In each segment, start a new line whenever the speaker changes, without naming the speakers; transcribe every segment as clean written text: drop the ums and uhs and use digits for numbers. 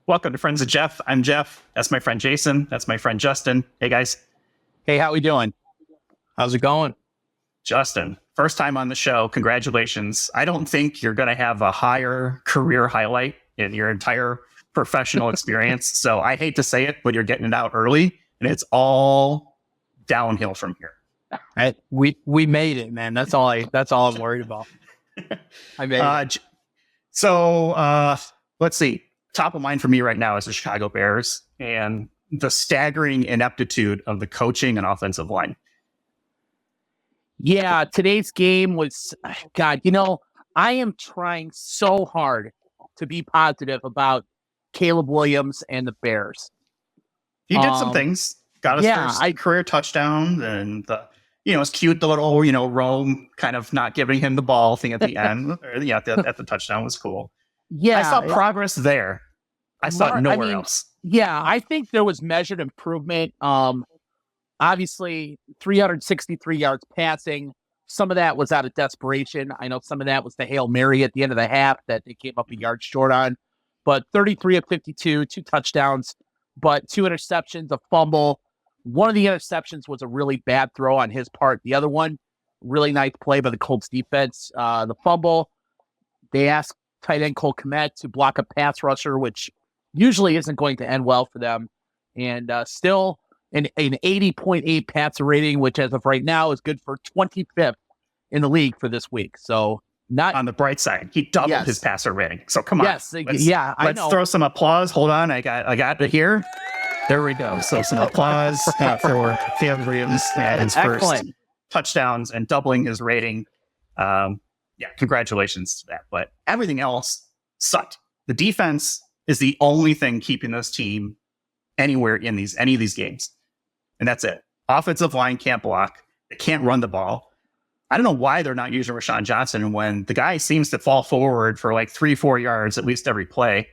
Welcome to Friends of Jeff. I'm Jeff. That's my friend Jason. That's my friend Justin. Hey, guys.
Hey, how we doing? How's it going?
Justin, first time on the show. Congratulations. I don't think you're going to have a higher career highlight in your entire professional experience. So I hate to say it, but you're getting it out early, and it's all downhill from here.
We made it, man. That's all I'm worried about. I made it.
Let's see. Top of mind for me right now is the Chicago Bears and the staggering ineptitude of the coaching and offensive line.
Yeah, today's game was, God, I am trying so hard to be positive about Caleb Williams and the Bears.
He did some things. Got his first career touchdown, and it's cute, the little, Rome kind of not giving him the ball thing at the end, or at the touchdown was cool.
Yeah,
I saw progress there. I saw it nowhere else.
Yeah, I think there was measured improvement. Obviously, 363 yards passing. Some of that was out of desperation. I know some of that was the Hail Mary at the end of the half that they came up a yard short on. But 33 of 52, 2 touchdowns, but 2 interceptions, a fumble. One of the interceptions was a really bad throw on his part. The other one, really nice play by the Colts defense. The fumble, they asked tight end Cole Kmet to block a pass rusher, which usually isn't going to end well for them. And still an 80.8 passer rating, which as of right now is good for 25th in the league for this week. So not
on the bright side, he doubled his passer rating. So come on.
Let's
throw some applause. Hold on. I got it here. There we go. So some applause for Caleb Williams at his first touchdowns and doubling his rating. Congratulations to that. But everything else sucked. The defense is the only thing keeping this team anywhere in any of these games. And that's it. Offensive line can't block. They can't run the ball. I don't know why they're not using Rashawn Johnson when the guy seems to fall forward for like 3-4 yards at least every play.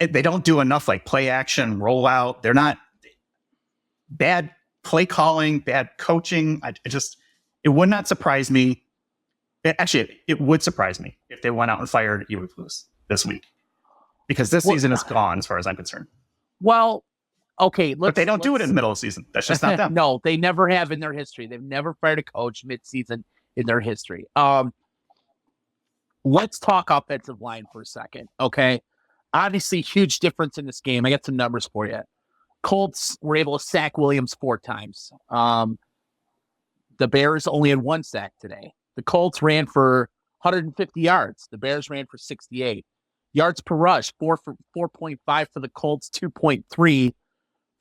They don't do enough like play action, rollout. They're not bad play calling, bad coaching. It would not surprise me. It would surprise me if they went out and fired Eberflus this week, because this season is gone as far as I'm concerned.
Well, okay.
But they don't do it in the middle of the season. That's just not them.
No, they never have in their history. They've never fired a coach mid-season in their history. Let's talk offensive line for a second, okay? Obviously, huge difference in this game. I got some numbers for you. Colts were able to sack Williams 4 times. The Bears only had 1 sack today. The Colts ran for 150 yards. The Bears ran for 68. Yards per rush, 4.5 for the Colts, 2.3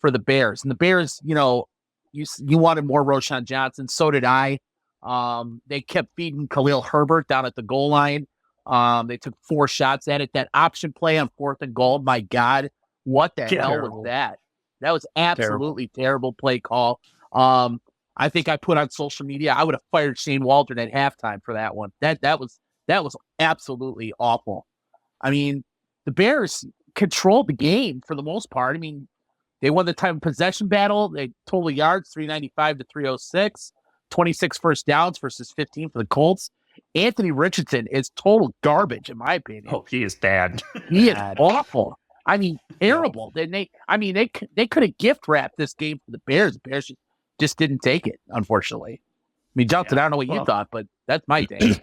for the Bears. And the Bears, you wanted more Rashawn Johnson. So did I. They kept feeding Khalil Herbert down at the goal line. They took 4 shots at it. That option play on 4th and goal, my God, what the hell was that? That was absolutely terrible play call. I think I put on social media, I would have fired Shane Waldron at halftime for that one. That was absolutely awful. I mean, the Bears controlled the game for the most part. I mean, they won the time of possession battle. They total yards 395 to 306, 26 first downs versus 15 for the Colts. Anthony Richardson is total garbage, in my opinion.
Oh, he is bad.
He is awful. I mean, terrible. They could have gift wrapped this game for the Bears. The Bears just didn't take it, unfortunately. I mean, Johnson, I don't know what you thought, but that's my thing.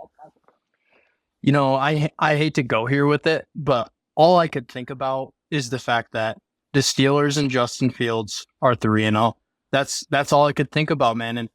I hate to go here with it, but all I could think about is the fact that the Steelers and Justin Fields are 3-0. That's all I could think about, man. And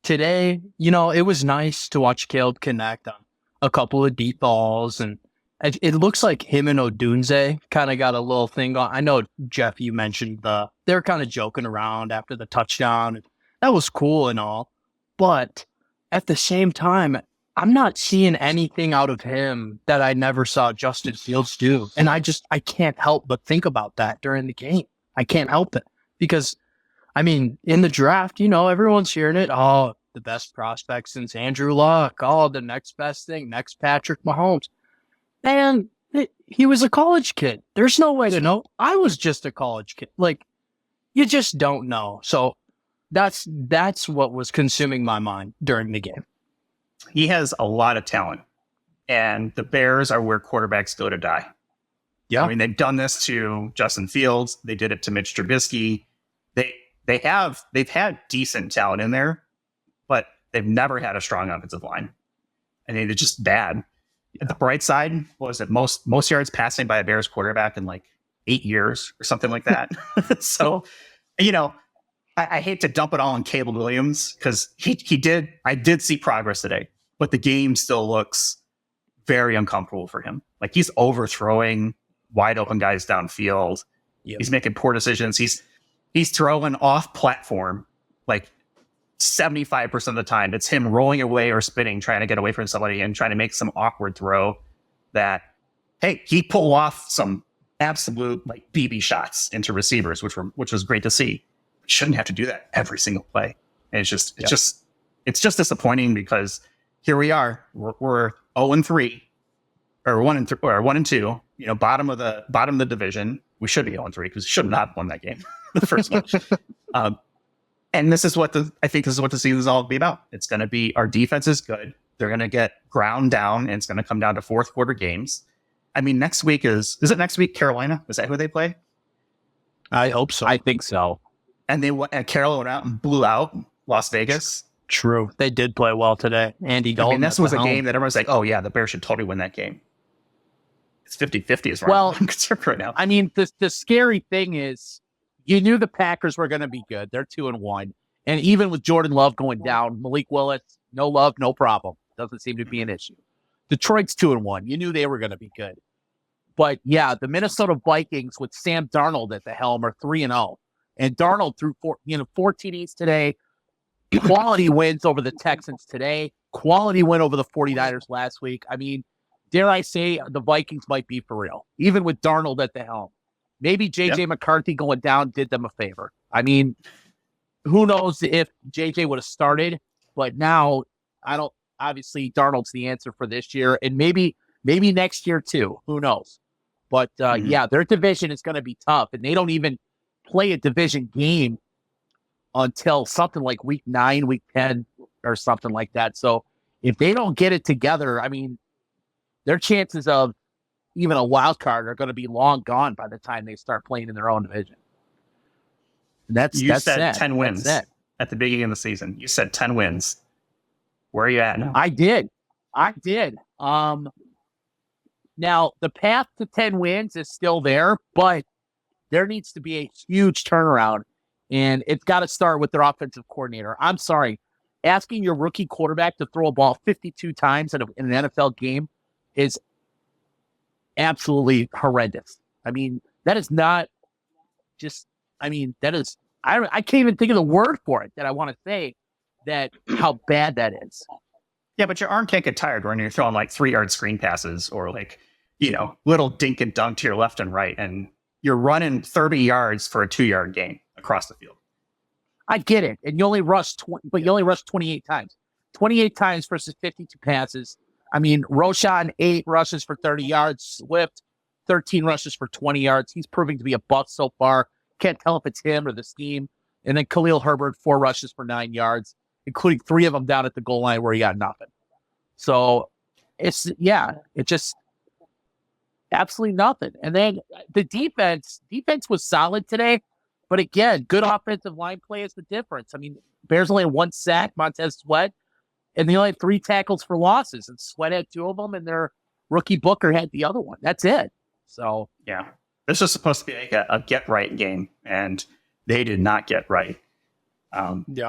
today, it was nice to watch Caleb connect on a couple of deep balls, and it looks like him and Odunze kind of got a little thing on. I know, Jeff, you mentioned they're kind of joking around after the touchdown. That was cool and all, but at the same time, I'm not seeing anything out of him that I never saw Justin Fields do. And I can't help but think about that during the game. I can't help it because, in the draft, everyone's hearing it. Oh, the best prospect since Andrew Luck. Oh, the next best thing, next Patrick Mahomes. Man, he was a college kid. There's no way to know. I was just a college kid. Like, you just don't know. So that's what was consuming my mind during the game.
He has a lot of talent, and the Bears are where quarterbacks go to die.
Yeah.
I mean, they've done this to Justin Fields. They did it to Mitch Trubisky. They've had decent talent in there, but they've never had a strong offensive line. I mean, it's just bad. At the bright side, what was it? Most yards passing by a Bears quarterback in like 8 years or something like that. So, I hate to dump it all on Caleb Williams because I did see progress today, but the game still looks very uncomfortable for him. Like he's overthrowing wide open guys downfield.
Yep.
He's making poor decisions. He's throwing off platform like 75% of the time. It's him rolling away or spinning, trying to get away from somebody and trying to make some awkward throw that, hey, he pulled off some absolute like BB shots into receivers, which was great to see. Shouldn't have to do that every single play. And it's just disappointing because here we are. We're 0-3 or 1-2. Bottom of the division. We should be 0-3 because we should not have won that game the first one. And this is what I think this is what the season is all be about. It's going to be our defense is good. They're going to get ground down, and it's going to come down to fourth quarter games. I mean, next week is it next week? Carolina? Is that who they play?
I hope so.
I think so.
And Carolina went out and blew out Las Vegas.
True. They did play well today. Andy Dalton.
I mean, this was a game that everyone's like, oh yeah, the Bears should totally win that game. It's 50-50 as
well,
I'm concerned right now.
I mean, the scary thing is you knew the Packers were going to be good. They're 2-1. And even with Jordan Love going down, Malik Willis, no love, no problem. Doesn't seem to be an issue. Detroit's 2-1. You knew they were going to be good. But yeah, the Minnesota Vikings with Sam Darnold at the helm are 3-0. And Darnold threw 4 TDs today. Quality wins over the Texans today. Quality win over the 49ers last week. I mean, dare I say the Vikings might be for real, even with Darnold at the helm. Maybe J.J. McCarthy going down did them a favor. I mean, who knows if J.J. would have started, but now obviously Darnold's the answer for this year and maybe next year too. Who knows? But yeah, their division is going to be tough and they don't even play a division game until something like week 9, week 10 or something like that. So if they don't get it together, I mean, their chances of even a wild card are going to be long gone by the time they start playing in their own division. That's
said
sad.
10 wins at the beginning of the season. You said 10 wins. Where are you at now?
I did. Now the path to 10 wins is still there, but there needs to be a huge turnaround, and it's got to start with their offensive coordinator. I'm sorry. Asking your rookie quarterback to throw a ball 52 times in an NFL game is absolutely horrendous. I mean, that is not just, that is, I can't even think of the word for it that I want to say that how bad that is.
Yeah, but your arm can't get tired when you're throwing like 3-yard screen passes or like, little dink and dunk to your left and right. And you're running 30 yards for a 2-yard gain across the field.
I get it. And you only rush 28 times. 28 times versus 52 passes. I mean, Roshan, 8 rushes for 30 yards. Swift, 13 rushes for 20 yards. He's proving to be a bust so far. Can't tell if it's him or the scheme. And then Khalil Herbert, 4 rushes for 9 yards, including 3 of them down at the goal line where he got nothing. So it's just absolutely nothing. And then the defense was solid today. But again, good offensive line play is the difference. I mean, Bears only had 1 sack, Montez Sweat, and they only had 3 tackles for losses. And Sweat had 2 of them, and their rookie Booker had the other one. That's it. So
yeah, this was supposed to be like a get right game, and they did not get right.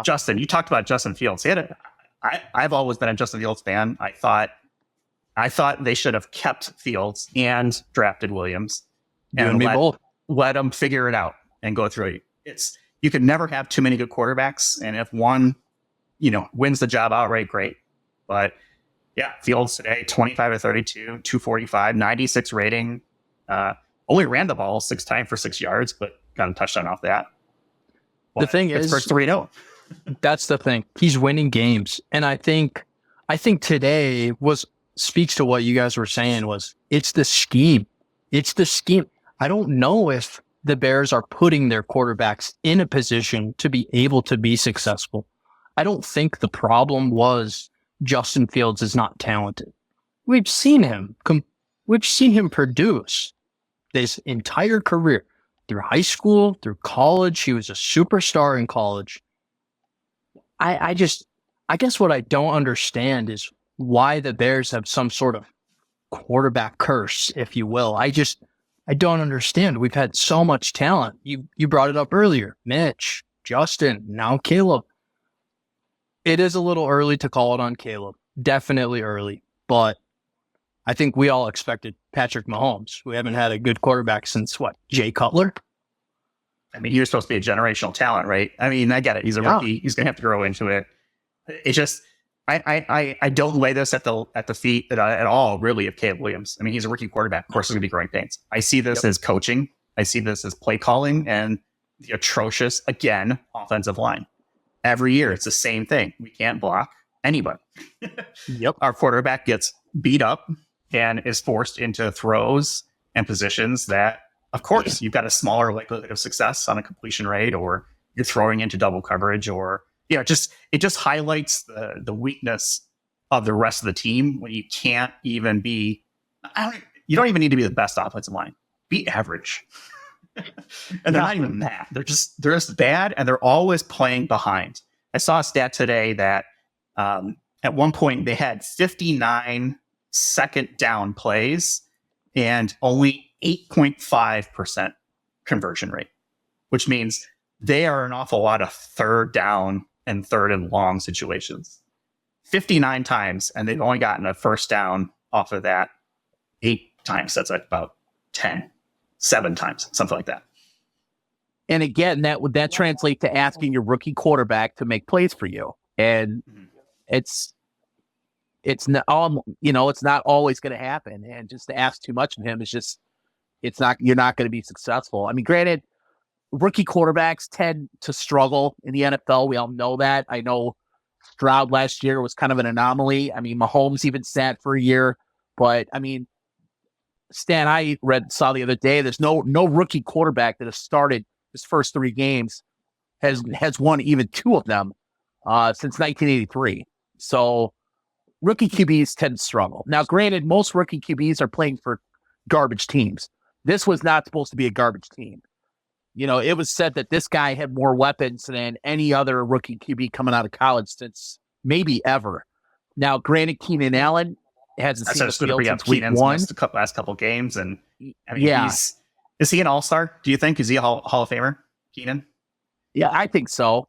Justin, you talked about Justin Fields. I've always been a Justin Fields fan. I thought they should have kept Fields and drafted Williams and let them figure it out and go through it. You can never have too many good quarterbacks, and if one, wins the job outright, great. But yeah, Fields today, 25 of 32, 245, 96 rating. Only ran the ball 6 times for 6 yards, but got a touchdown off that.
The thing is,
first 3-0.
That's the thing. He's winning games, and I think today speaks to what you guys were saying. It's the scheme. It's the scheme. I don't know if the Bears are putting their quarterbacks in a position to be able to be successful. I don't think the problem was Justin Fields is not talented. We've seen him produce. this entire career, through high school, through college. He was a superstar in college. I guess what I don't understand is why the Bears have some sort of quarterback curse, if you will. I don't understand. We've had so much talent. You brought it up earlier. Mitch, Justin, now Caleb. It is a little early to call it on Caleb. Definitely early. But I think we all expected Patrick Mahomes. We haven't had a good quarterback since what? Jay Cutler?
I mean, he was supposed to be a generational talent, right? I mean, I get it. He's a rookie. He's going to have to grow into it. It just, I don't lay this at the feet at all, really, of Caleb Williams. I mean, he's a rookie quarterback. Of course, there's going to be growing pains. I see this as coaching. I see this as play calling and the atrocious, again, offensive line. Every year, it's the same thing. We can't block anybody.
Yep.
Our quarterback gets beat up and is forced into throws and positions that, of course, you've got a smaller likelihood of success on a completion rate, or you're throwing into double coverage, or it just highlights the weakness of the rest of the team when you can't even be. You don't even need to be the best offensive line. Be average. And they're not even that. They're just bad, and they're always playing behind. I saw a stat today that at one point they had 59 second down plays and only 8.5% conversion rate, which means they are an awful lot of third down and third and long situations. 59 times, and they've only gotten a first down off of that 8 times. That's like about 7 times, something like that.
And again, that translate to asking your rookie quarterback to make plays for you. And it's not it's not always going to happen. And just to ask too much of him is just, you're not going to be successful. I mean, granted, rookie quarterbacks tend to struggle in the NFL. We all know that. I know Stroud last year was kind of an anomaly. I mean, Mahomes even sat for a year, but I mean, Stan, saw the other day, there's no rookie quarterback that has started his first 3 games has won even 2 of them since 1983. So rookie QBs tend to struggle. Now, granted, most rookie QBs are playing for garbage teams. This was not supposed to be a garbage team. It was said that this guy had more weapons than any other rookie QB coming out of college since maybe ever. Now, granted, Keenan Allen hasn't seen the field since week 1.
The last couple games, and I mean, is he an all-star? Do you think? Is he a Hall of Famer, Keenan?
Yeah, I think so.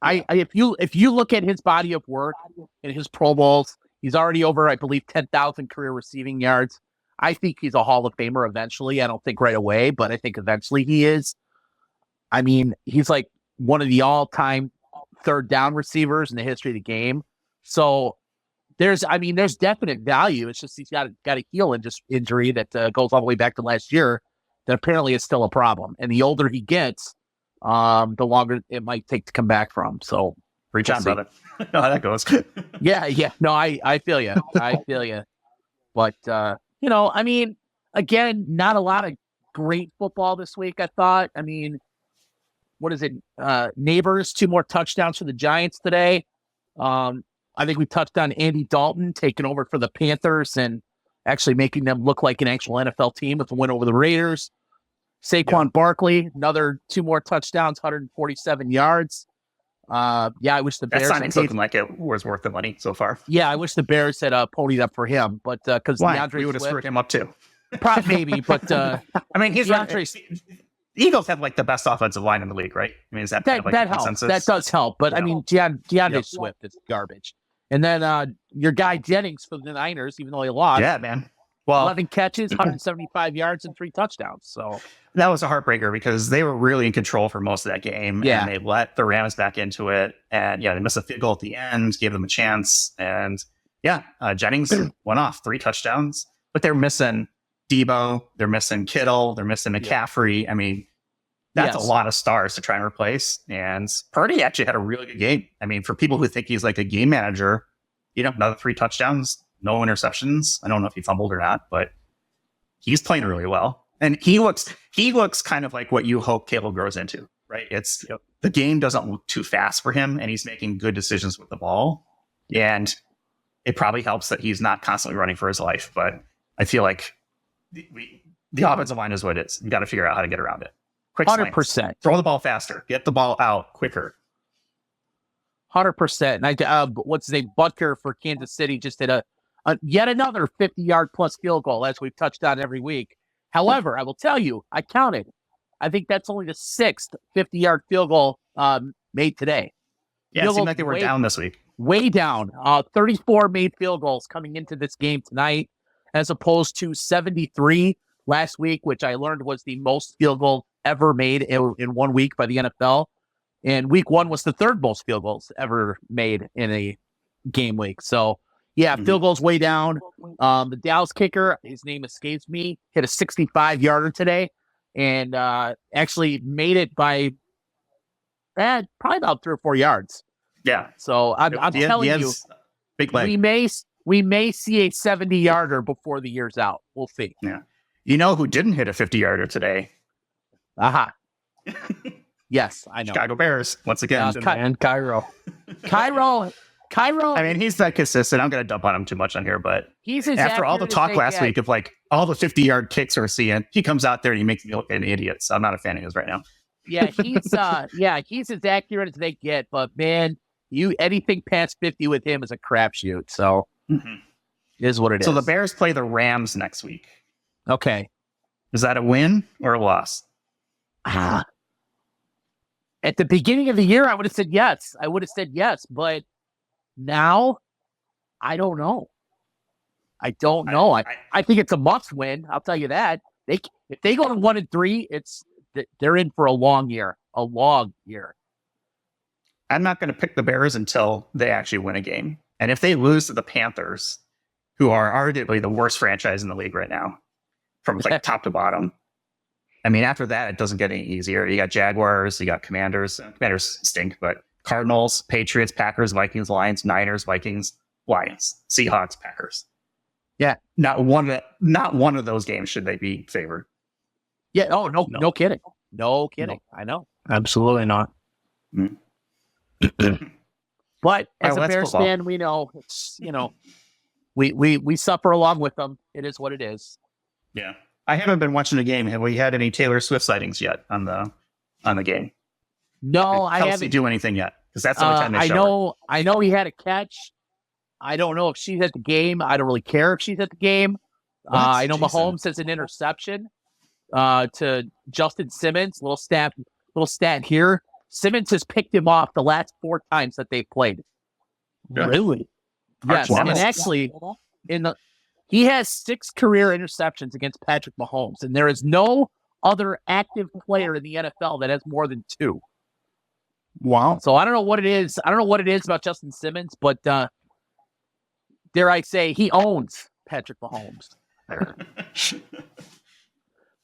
If you look at his body of work and his Pro Bowls, he's already over, I believe, 10,000 career receiving yards. I think he's a Hall of Famer eventually. I don't think right away, but I think eventually he is. I mean, he's like one of the all-time third down receivers in the history of the game. So there's definite value. It's just he's got a heel injury that goes all the way back to last year that apparently is still a problem. And the older he gets, the longer it might take to come back from. So
reach on, brother. No, how that goes.
Yeah. No, I feel you. I feel you. But I mean, again, not a lot of great football this week. I thought. I mean, what is it? Neighbors, 2 more touchdowns for the Giants today. I think we touched on Andy Dalton taking over for the Panthers and actually making them look like an actual NFL team with a win over the Raiders. Saquon Barkley, another 2 more touchdowns, 147 yards. I wish the Bears
had looking like it was worth the money so far.
Yeah, I wish the Bears had ponied up for him, but because
we would have screwed him up too.
Maybe, but
I mean, the Eagles have like the best offensive line in the league, right? I mean, is that
helps?
Consensus?
That does help, but I mean, DeAndre Swift is garbage. And then your guy Jennings for the Niners, even though he lost.
Yeah, man. Well,
11 catches, 175 yards, and 3 touchdowns. So
that was a heartbreaker because they were really in control for most of that game.
Yeah.
And they let the Rams back into it. And they missed a field goal at the end, gave them a chance. And Jennings went off 3 touchdowns, but they're missing Debo, they're missing Kittle, they're missing McCaffrey. I mean, that's a lot of stars to try and replace. And Purdy actually had a really good game. I mean, for people who think he's like a game manager, another 3 touchdowns, no interceptions. I don't know if he fumbled or not, but he's playing really well. And he looks kind of like what you hope Caleb grows into, right? It's the game doesn't look too fast for him, and he's making good decisions with the ball. And it probably helps that he's not constantly running for his life. But I feel like the offensive line is what it is. You got to figure out how to get around it. Quick slants.
100%.
Throw the ball faster. Get the ball out quicker.
100%. And what's his name? Butker for Kansas City just did a yet another 50-yard plus field goal, as we've touched on every week. However, I will tell you, I counted. I think that's only the 6th 50-yard field goal made today.
Yeah, it seemed like they were down this week.
Way down. 34 made field goals coming into this game tonight, as opposed to 73 last week, which I learned was the most field goal ever made in 1 week by the NFL. And week 1 was the 3rd most field goals ever made in a game week. So, yeah, field goals way down. The Dallas kicker, his name escapes me, hit a 65-yarder today and actually made it by probably about 3 or 4 yards.
Yeah.
So I'm telling you,
big leg.
we may see a 70-yarder before the year's out. We'll see.
Yeah. You know who didn't hit a 50-yarder today?
Aha. Yes, I know.
Chicago Bears, once again.
And Cairo.
Cairo.
I mean, he's that consistent. I'm going to dump on him too much on here, but
he's as
after all the
accurate as
talk
they
last
get.
week of like all the 50-yard kicks we're seeing, he comes out there and he makes me look like an idiot. So I'm not a fan of his right now.
Yeah, he's as accurate as they get. But man, anything past 50 with him is a crapshoot. So it is what it is.
So the Bears play the Rams next week.
Okay.
Is that a win or a loss?
At the beginning of the year, I would have said yes. But now, I don't know. I don't know. I think it's a must win. I'll tell you that. If they go to 1-3, they're in for a long year. A long year.
I'm not going to pick the Bears until they actually win a game. And if they lose to the Panthers, who are arguably the worst franchise in the league right now, from like top to bottom. I mean, after that, it doesn't get any easier. You got Jaguars, you got Commanders. Commanders stink, but Cardinals, Patriots, Packers, Vikings, Lions, Niners, Vikings, Lions, Seahawks, Packers.
Yeah.
Not one of those games should they be favored.
Yeah. Oh, no kidding. No kidding. No. I know.
Absolutely not.
But as
All right,
a Bears fan, we know it's, we suffer along with them. It is what it is.
Yeah. I haven't been watching the game. Have we had any Taylor Swift sightings yet on the game?
No, I
Kelsey
haven't.
do anything yet? Because that's the only time they show her.
I know he had a catch. I don't know if she's at the game. I don't really care if she's at the game. I know Mahomes has an interception to Justin Simmons. Little stat here. Simmons has picked him off the last 4 times that they've played.
Yeah.
Really?
Yes, and actually, he has 6 career interceptions against Patrick Mahomes, and there is no other active player in the NFL that has more than 2.
Wow.
So I don't know what it is. I don't know what it is about Justin Simmons, but dare I say, he owns Patrick Mahomes.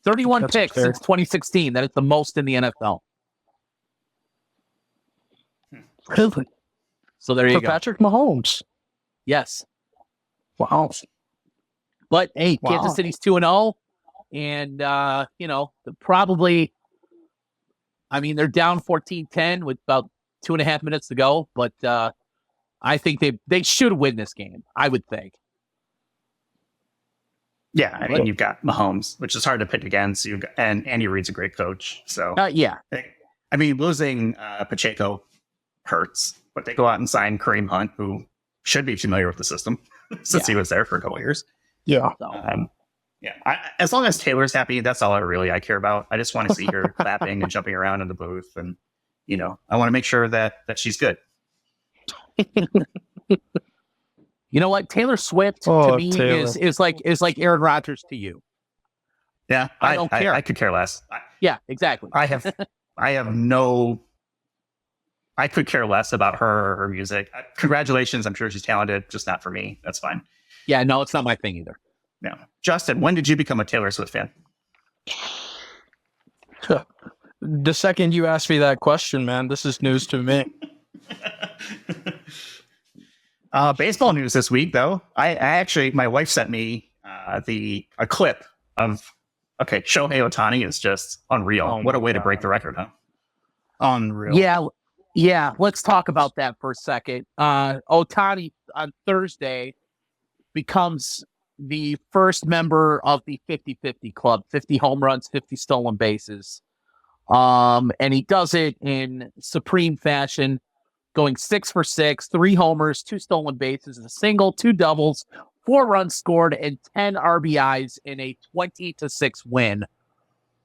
31
That's
picks
fair.
since 2016. That is the most in the NFL.
Really?
So there you
For
go.
Patrick Mahomes.
Yes.
Wow.
But hey,
Wow.
Kansas City's 2-0, and probably. I mean, they're down 14-10 with about 2.5 minutes to go, but I think they should win this game. I would think.
Yeah, I mean, you've got Mahomes, which is hard to pick against. And Andy Reid's a great coach. So
Yeah.
I mean, losing Pacheco hurts, but they go out and sign Kareem Hunt, who should be familiar with the system since he was there for a couple of years.
Yeah.
So,
As long as Taylor's happy, that's all I care about. I just want to see her clapping and jumping around in the booth, and I want to make sure that she's good.
you know what? Taylor Swift to me is like Aaron Rodgers to you.
Yeah,
I don't care.
I could care less.
Yeah, exactly.
I could care less about her or her music. Congratulations. I'm sure she's talented, just not for me. That's fine.
Yeah, no, it's not my thing either.
No. Justin, when did you become a Taylor Swift fan?
The second you asked me that question, man, this is news to me.
Baseball news this week, though. I actually, my wife sent me a clip of, Shohei Ohtani is just unreal.
Oh
What a
my
way to
God.
break the record, huh?
Unreal.
Yeah. Let's talk about that for a second. Ohtani on Thursday becomes the first member of the 50-50 club, 50 home runs, 50 stolen bases. And he does it in supreme fashion, going 6 for 6, 3 homers, 2 stolen bases, a single, 2 doubles, 4 runs scored, and 10 RBIs in a 20-6 win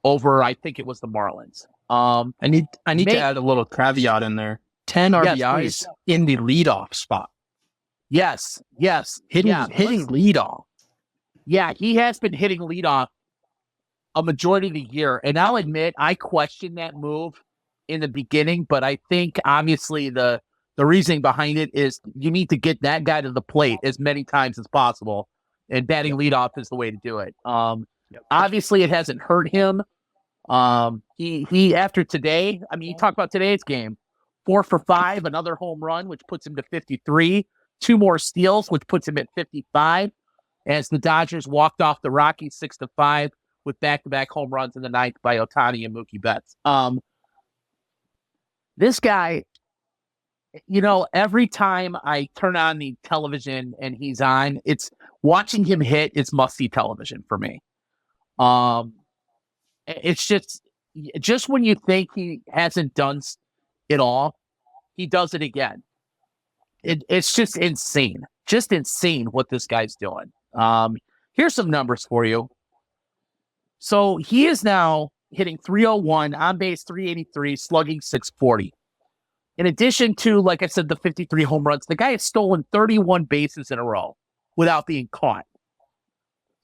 over, I think it was the Marlins.
I need to add a little caveat in there. 10 RBIs
please.
in the leadoff spot.
Yes.
Hitting leadoff.
Yeah, he has been hitting leadoff a majority of the year. And I'll admit, I questioned that move in the beginning, but I think obviously the reasoning behind it is you need to get that guy to the plate as many times as possible. And batting leadoff is the way to do it. Obviously, it hasn't hurt him. He after today, I mean, you talk about today's game, 4 for 5, another home run, which puts him to 53, 2 more steals, which puts him at 55, as the Dodgers walked off the Rockies 6-5 with back-to-back home runs in the ninth by Ohtani and Mookie Betts. This guy, every time I turn on the television and he's on, it's watching him hit. It's must-see television for me. It's just when you think he hasn't done it all, he does it again. It's just insane what this guy's doing. Here's some numbers for you. So he is now hitting 301, on base 383, slugging 640. In addition to, like I said, the 53 home runs, the guy has stolen 31 bases in a row without being caught.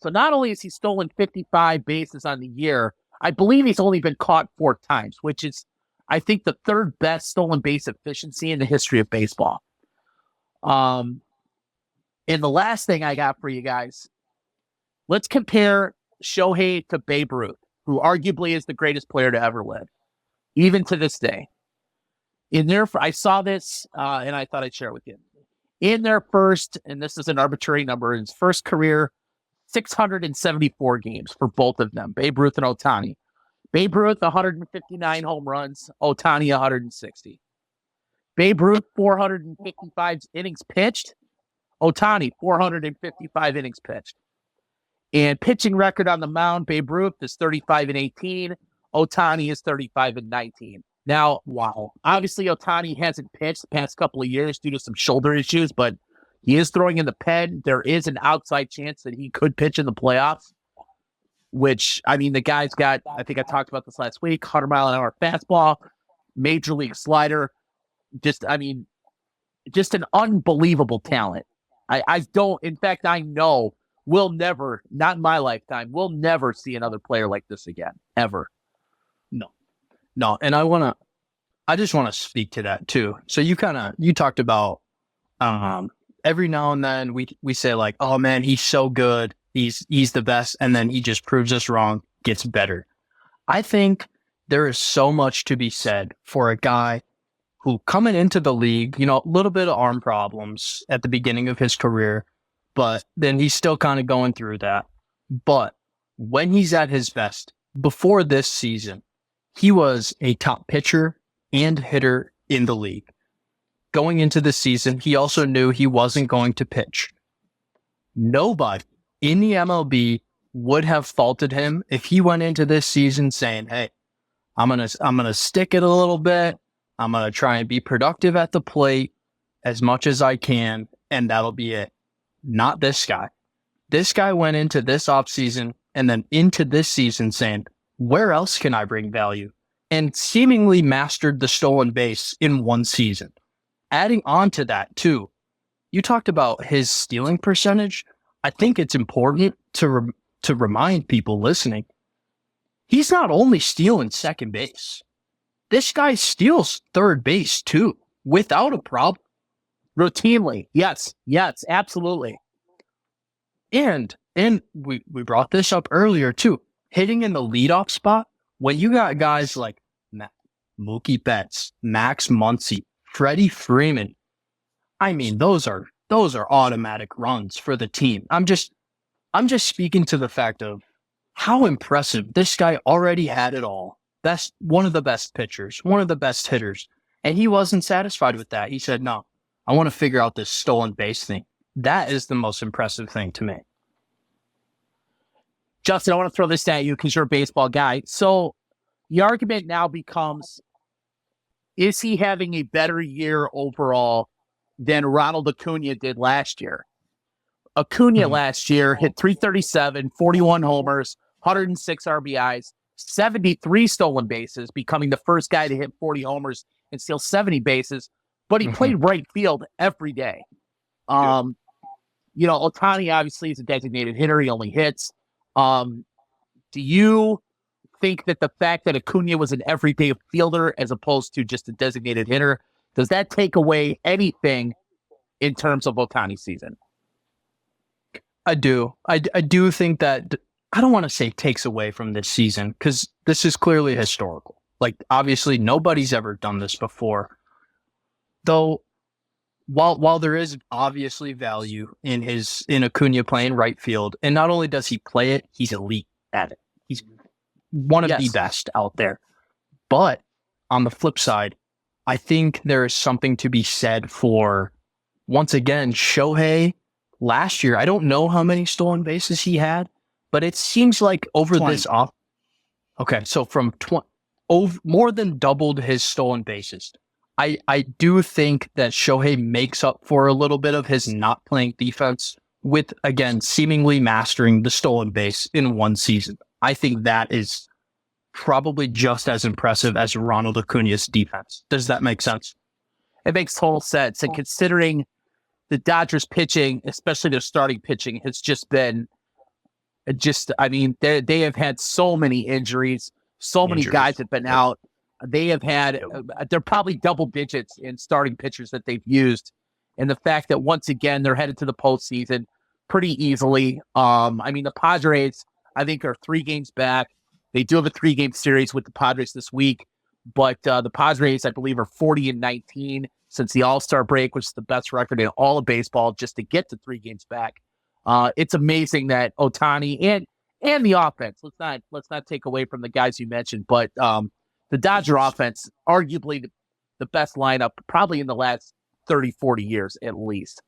So not only has he stolen 55 bases on the year, I believe he's only been caught 4 times, which is, I think, the 3rd best stolen base efficiency in the history of baseball. And the last thing I got for you guys, let's compare Shohei to Babe Ruth, who arguably is the greatest player to ever live, even to this day. I saw this, and I thought I'd share it with you. In their first, and this is an arbitrary number, in his first career, 674 games for both of them, Babe Ruth and Ohtani. Babe Ruth, 159 home runs, Ohtani, 160. Babe Ruth, 455 innings pitched, Ohtani, 455 innings pitched. And pitching record on the mound, Babe Ruth is 35-18. Ohtani is 35-19. Now, wow. Obviously, Ohtani hasn't pitched the past couple of years due to some shoulder issues, but he is throwing in the pen. There is an outside chance that he could pitch in the playoffs, which, I mean, the guy's got, I think I talked about this last week, 100-mile-an-hour fastball, major league slider. Just an unbelievable talent. I know we'll never, not in my lifetime, we'll never see another player like this again, ever.
No. And I just want to speak to that too. So you talked about, every now and then we say like, oh man, he's so good. He's the best. And then he just proves us wrong, gets better. I think there is so much to be said for a guy who coming into the league, a little bit of arm problems at the beginning of his career, but then he's still kind of going through that. But when he's at his best, before this season, he was a top pitcher and hitter in the league. Going into the season, he also knew he wasn't going to pitch. Nobody in the MLB would have faulted him if he went into this season saying, hey, I'm gonna stick it a little bit. I'm going to try and be productive at the plate as much as I can, and that'll be it. Not this guy. This guy went into this offseason and then into this season saying, where else can I bring value? And seemingly mastered the stolen base in one season. Adding on to that, too, you talked about his stealing percentage. I think it's important to remind people listening, he's not only stealing second base. This guy steals third base, too, without a problem.
Routinely. Yes, absolutely.
And we brought this up earlier, too. Hitting in the leadoff spot, when you got guys like Mookie Betts, Max Muncy, Freddie Freeman, I mean, those are automatic runs for the team. I'm just speaking to the fact of how impressive this guy already had it all. That's one of the best pitchers, one of the best hitters. And he wasn't satisfied with that. He said, no, I want to figure out this stolen base thing. That is the most impressive thing to me.
Justin, I want to throw this at you because you're a baseball guy. So the argument now becomes, is he having a better year overall than Ronald Acuna did last year? Acuna last year hit 337, 41 homers, 106 RBIs, 73 stolen bases, becoming the first guy to hit 40 homers and steal 70 bases. But he played right field every day. Otani obviously is a designated hitter. He only hits. Do you think that the fact that Acuna was an everyday fielder as opposed to just a designated hitter, does that take away anything in terms of Otani's season?
I do. I do think that, I don't want to say takes away from this season, because this is clearly historical. Like, obviously, nobody's ever done this before. Though, while there is obviously value in Acuna playing right field, and not only does he play it, he's elite at it. He's one of the best out there. But on the flip side, I think there is something to be said for, once again, Shohei last year. I don't know how many stolen bases he had, but it seems like over
20.
this off. Okay, so from more than doubled his stolen bases. I do think that Shohei makes up for a little bit of his not playing defense with, again, seemingly mastering the stolen base in one season. I think that is probably just as impressive as Ronald Acuna's defense. Does that make sense?
It makes total sense. And considering the Dodgers pitching, especially their starting pitching, has just been they have had so many injuries. So many guys have been out. They have had, they're probably double digits in starting pitchers that they've used. And the fact that once again, they're headed to the postseason pretty easily. The Padres, I think, are 3 games back. They do have a 3-game series with the Padres this week, but the Padres, I believe, are 40-19 since the All-Star break, which is the best record in all of baseball just to get to 3 games back. It's amazing that Ohtani and the offense, let's not take away from the guys you mentioned, but the Dodger offense, arguably the best lineup probably in the last 30, 40 years at least.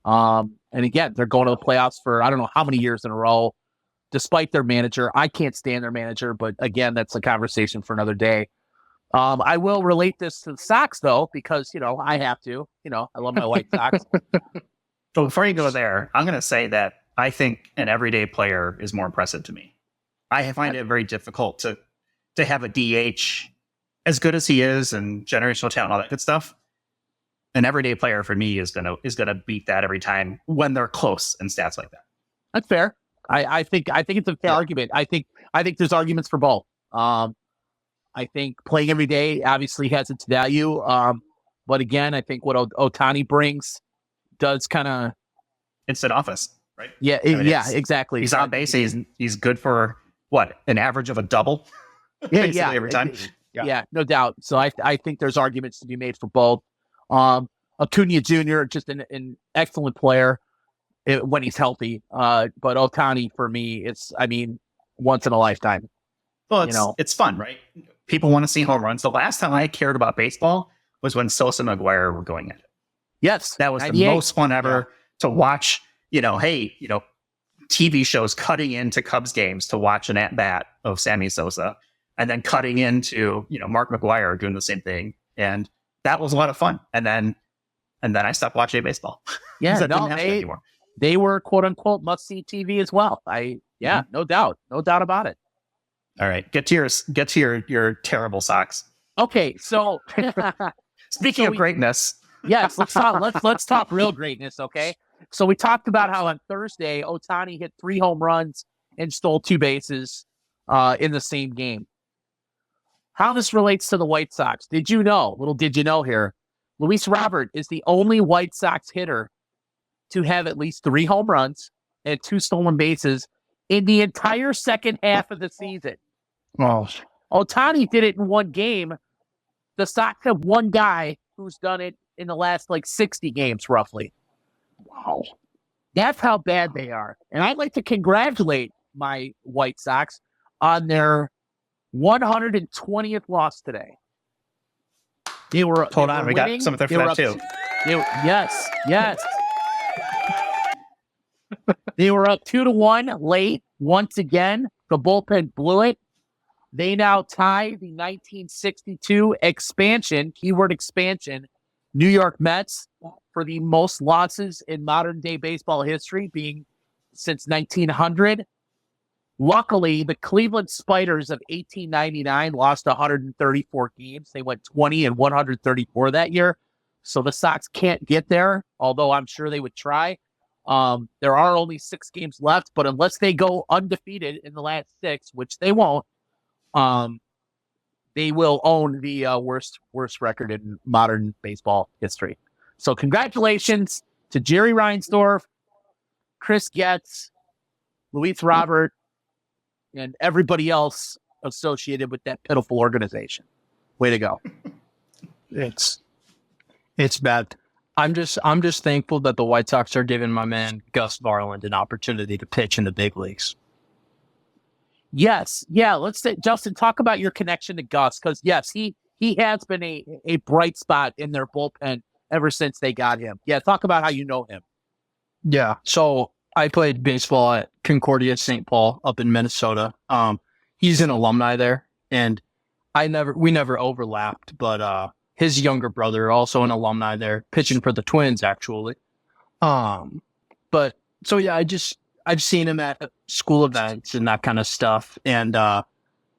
And again, they're going to the playoffs for I don't know how many years in a row, despite their manager. I can't stand their manager, but again, that's a conversation for another day. I will relate this to the Sox, though, because, I have to. I love my White Sox.
So before you go there, I'm going to say that I think an everyday player is more impressive to me. I find it very difficult to have a DH as good as he is and generational talent and all that good stuff. An everyday player for me is gonna beat that every time when they're close in stats like that.
That's fair. I think it's a fair argument. I think there's arguments for both. I think playing every day obviously has its value. But again, I think what Ohtani brings does kind of
instant office, right?
Yeah, exactly.
He's on base. He's good for what, an average of a double.
Yeah,
every time.
Yeah, no doubt. So I think there's arguments to be made for both. Acuna Jr., just an excellent player when he's healthy. But Ohtani, for me, it's once in a lifetime.
Well, it's fun, right? People want to see home runs. The last time I cared about baseball was when Sosa and McGuire were going at it.
Yes,
that was the most fun ever to watch. TV shows cutting into Cubs games to watch an at bat of Sammy Sosa, and then cutting into Mark McGuire doing the same thing, and that was a lot of fun. And then I stopped watching baseball.
Yeah, they were quote unquote must see TV as well. No doubt about it.
All right, get to your terrible Sox.
Okay, so
speaking of greatness,
yes, let's talk real greatness. Okay, so we talked about how on Thursday Ohtani hit 3 home runs and stole 2 bases in the same game. How this relates to the White Sox? Did you know here, Luis Robert is the only White Sox hitter to have at least 3 home runs and 2 stolen bases in the entire second half of the season.
Oh.
Ohtani did it in 1 game. The Sox have 1 guy who's done it in the last 60 games, roughly. Wow. That's how bad they are. And I'd like to congratulate my White Sox on their 120th loss today.
Hold on, we got something for that too.
Yes. They were up 2-1 late Once again, the bullpen blew it. They now tie the 1962 expansion, keyword expansion, New York Mets for the most losses in modern day baseball history, being since 1900. Luckily, the Cleveland Spiders of 1899 lost 134 games. They went 20 and 134 that year. So the Sox can't get there, although I'm sure they would try. There are only 6 games left, but unless they go undefeated in the last 6, which they won't, they will own the worst record in modern baseball history. So congratulations to Jerry Reinsdorf, Chris Getz, Luis Robert, and everybody else associated with that pitiful organization. Way to go.
It's bad. I'm just thankful that the White Sox are giving my man Gus Varland an opportunity to pitch in the big leagues.
Yes. Yeah. Let's say, Justin, talk about your connection to Gus, because yes, he has been a bright spot in their bullpen ever since they got him. Yeah. Talk about how you know him.
Yeah. So I played baseball at Concordia St. Paul up in Minnesota. He's an alumni there, and we never overlapped, but his younger brother, also an alumni there, pitching for the Twins, actually. But so yeah, I've seen him at school events and that kind of stuff. And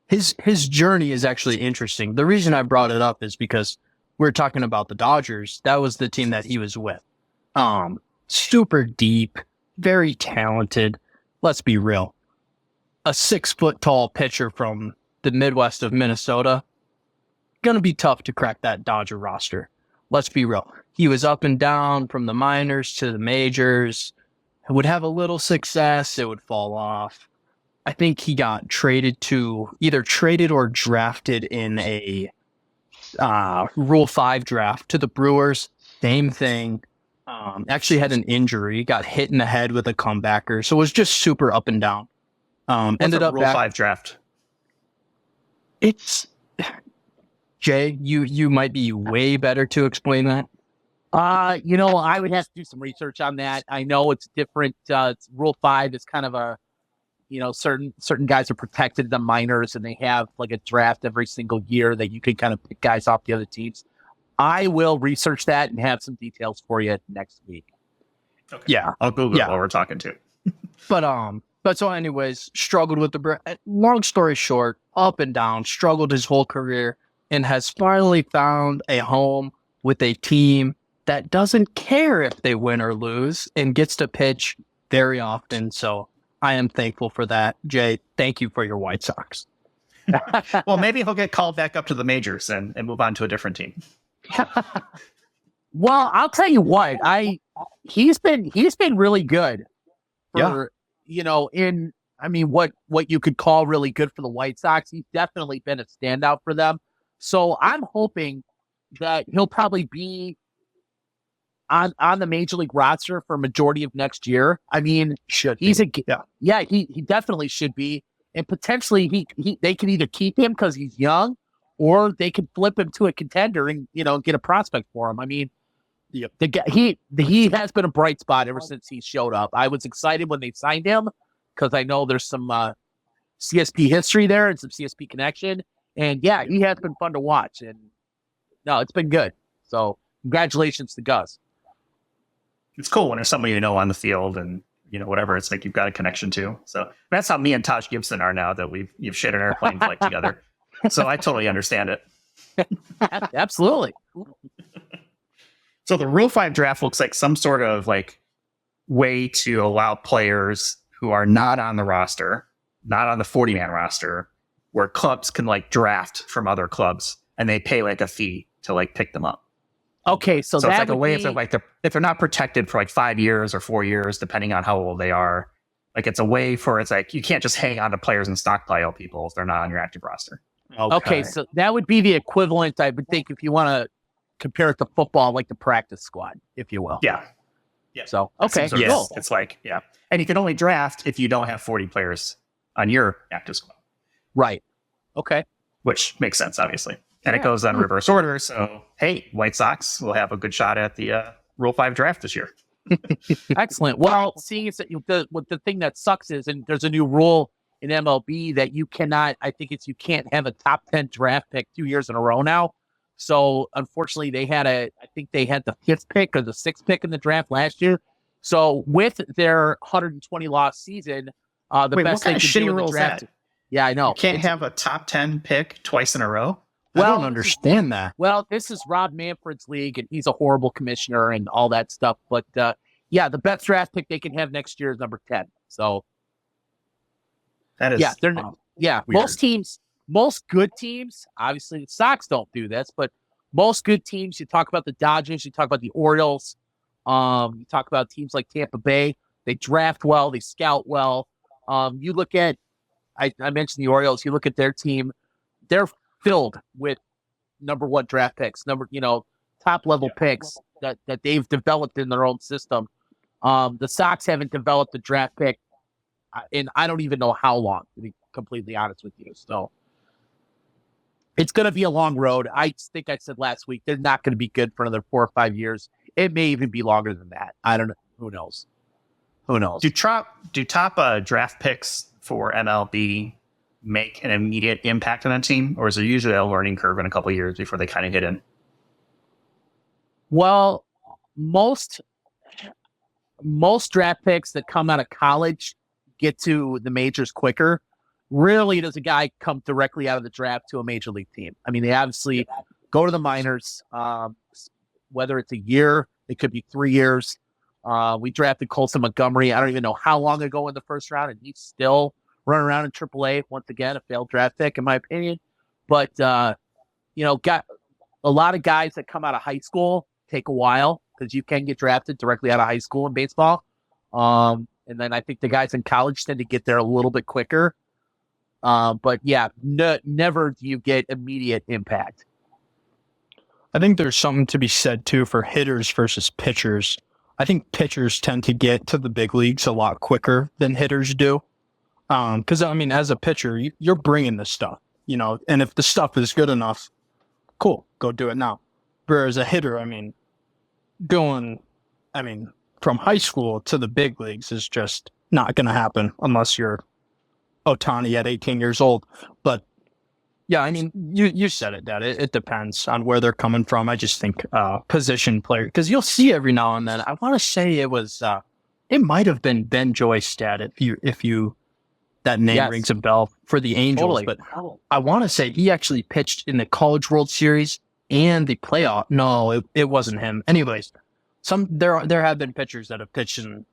his journey is actually interesting. The reason I brought it up is because we're talking about the Dodgers. That was the team that he was with. Super deep, very talented. Let's be real. A 6-foot-tall pitcher from the Midwest of Minnesota, gonna be tough to crack that Dodger roster. Let's be real. He was up and down from the minors to the majors. Would have a little success, it would fall off. I think he got either traded or drafted in a Rule 5 draft to the Brewers. Same thing. Actually had an injury, got hit in the head with a comebacker. So it was just super up and down. Ended up
Rule 5 draft.
It's Jay, you might be way better to explain that.
I would have to do some research on that. I know it's different. It's Rule 5 is kind of a, certain guys are protected in the minors, and they have like a draft every single year that you can kind of pick guys off the other teams. I will research that and have some details for you next week.
Okay.
Yeah.
I'll Google it while we're talking too.
But so anyways, struggled with long story short, up and down, struggled his whole career, and has finally found a home with a team that doesn't care if they win or lose and gets to pitch very often. So I am thankful for that. Jay, thank you for your White Sox.
Well, maybe he'll get called back up to the majors and move on to a different team.
Well, I'll tell you what, he's been really good for, what you could call really good for the White Sox. He's definitely been a standout for them. So I'm hoping that he'll probably be on the major league roster for a majority of next year. I mean, he definitely should be. And potentially they can either keep him because he's young, or they could flip him to a contender and, get a prospect for him. I mean, the guy, he has been a bright spot ever since he showed up. I was excited when they signed him because I know there's some CSP history there and some CSP connection. And yeah, he has been fun to watch. And no, it's been good. So congratulations to Gus.
It's cool when there's somebody on the field and, whatever, it's like you've got a connection to. So that's how me and Taj Gibson are now that you've shared an airplane flight together. So I totally understand it.
Absolutely.
So the Rule 5 draft looks like some sort of way to allow players who are not on the roster, not on the 40-man roster, where clubs can draft from other clubs and they pay a fee to pick them up.
Okay, so
it's
that
a way if they're not protected for 5 years or 4 years, depending on how old they are. It's a way for you can't just hang on to players and stockpile people if they're not on your active roster.
Okay, so that would be the equivalent, I would think, if you want to compare it to football, like the practice squad, if you will.
Yeah.
So, okay,
cool. It's and you can only draft if you don't have 40 players on your active squad.
Right. Okay.
Which makes sense, obviously. And it goes on reverse order. So, hey, White Sox will have a good shot at the Rule 5 draft this year.
Excellent. Well, seeing is that the thing that sucks is, and there's a new rule in MLB that you cannot, I think it's, you can't have a top 10 draft pick 2 years in a row now. So unfortunately I think they had the 5th pick or the 6th pick in the draft last year. So with their 120 loss season, the
Wait,
best
what kind
they
of
can do
shitty
in the
rule is
draft.
that?
Yeah, I know.
You can't have a top 10 pick twice in a row?
I don't understand that.
Well, this is Rob Manfred's league, and he's a horrible commissioner and all that stuff. But yeah, the best draft pick they can have next year is number 10. So
That is
yeah,
weird.
most good teams, obviously the Sox don't do this, but most good teams, you talk about the Dodgers, you talk about the Orioles, you talk about teams like Tampa Bay, they draft well, they scout well. You look at, I mentioned the Orioles, you look at their team, they're filled with number 1 draft picks, top level picks that they've developed in their own system. The Sox haven't developed a draft pick in I don't even know how long, to be completely honest with you. So it's going to be a long road. I think I said last week, they're not going to be good for another 4 or 5 years. It may even be longer than that. I don't know. Who knows?
Do top draft picks for MLB make an immediate impact on a team, or is there usually a learning curve in a couple of years before they kind of hit in?
Well, most draft picks that come out of college get to the majors quicker. Rarely does a guy come directly out of the draft to a major league team. I mean, they obviously go to the minors, whether it's a year, it could be 3 years. We drafted Colts and Montgomery. I don't even know how long ago in the first round, and he's still running around in AAA. Once again, a failed draft pick, in my opinion. But, got a lot of guys that come out of high school take a while because you can get drafted directly out of high school in baseball. And then I think the guys in college tend to get there a little bit quicker. But yeah, never do you get immediate impact.
I think there's something to be said too for hitters versus pitchers. I think pitchers tend to get to the big leagues a lot quicker than hitters do. Because I mean, as a pitcher, you're bringing the stuff, and if the stuff is good enough, cool, go do it now. Whereas a hitter, from high school to the big leagues is just not going to happen unless you're Ohtani at 18 years old. But yeah, you said it, Dad. It depends on where they're coming from. I just think position player, because you'll see every now and then. I want to say it might have been Ben Joyce, Dad, if you that name rings a bell for the Angels. Totally. But I want to say he actually pitched in the College World Series and the playoff. No, it wasn't him. Anyways, there have been pitchers that have pitched in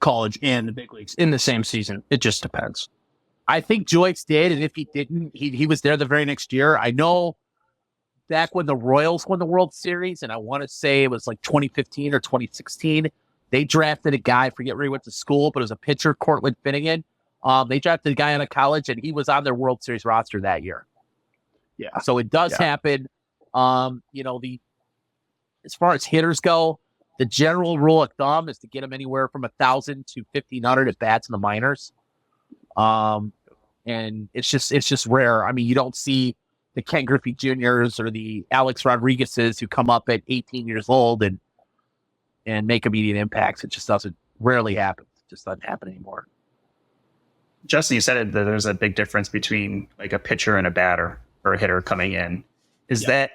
college and the big leagues in the same season. It just depends.
I think Joyce did, and if he didn't, he was there the very next year. I know back when the Royals won the World Series, and I want to say it was like 2015 or 2016, they drafted a guy, I forget where he went to school, but it was a pitcher, Cortland Finnegan. They drafted a guy out of college, and he was on their World Series roster that year. Yeah, so it does happen. As far as hitters go, the general rule of thumb is to get them anywhere from 1,000 to 1,500 at bats in the minors. And it's just rare. I mean, you don't see the Ken Griffey Jr.'s or the Alex Rodriguez's who come up at 18 years old and make immediate impacts. It just rarely happens. It just doesn't happen anymore.
Justin, you said that there's a big difference between like a pitcher and a batter or a hitter coming in. Is that,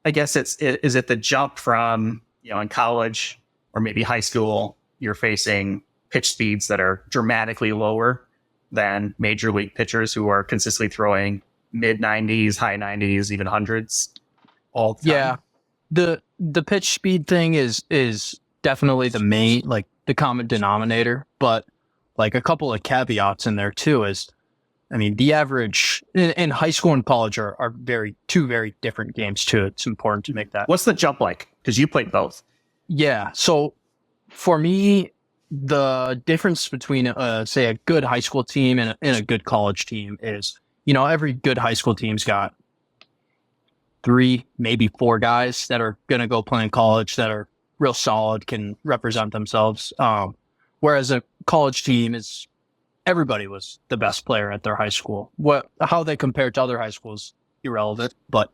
I guess is it the jump from, in college or maybe high school, you're facing pitch speeds that are dramatically lower than major league pitchers who are consistently throwing mid 90s, high 90s, even hundreds all the time?
Yeah. The pitch speed thing is definitely the common denominator, but like a couple of caveats in there too is, the average in high school and college are two very different games too. It's important to make that.
What's the jump like? Because you played both.
Yeah. So for me, the difference between, say, a good high school team and a good college team is, every good high school team's got 3, maybe 4 guys that are going to go play in college that are real solid, can represent themselves. Whereas a college team is, everybody was the best player at their high school. How they compare to other high schools, irrelevant. But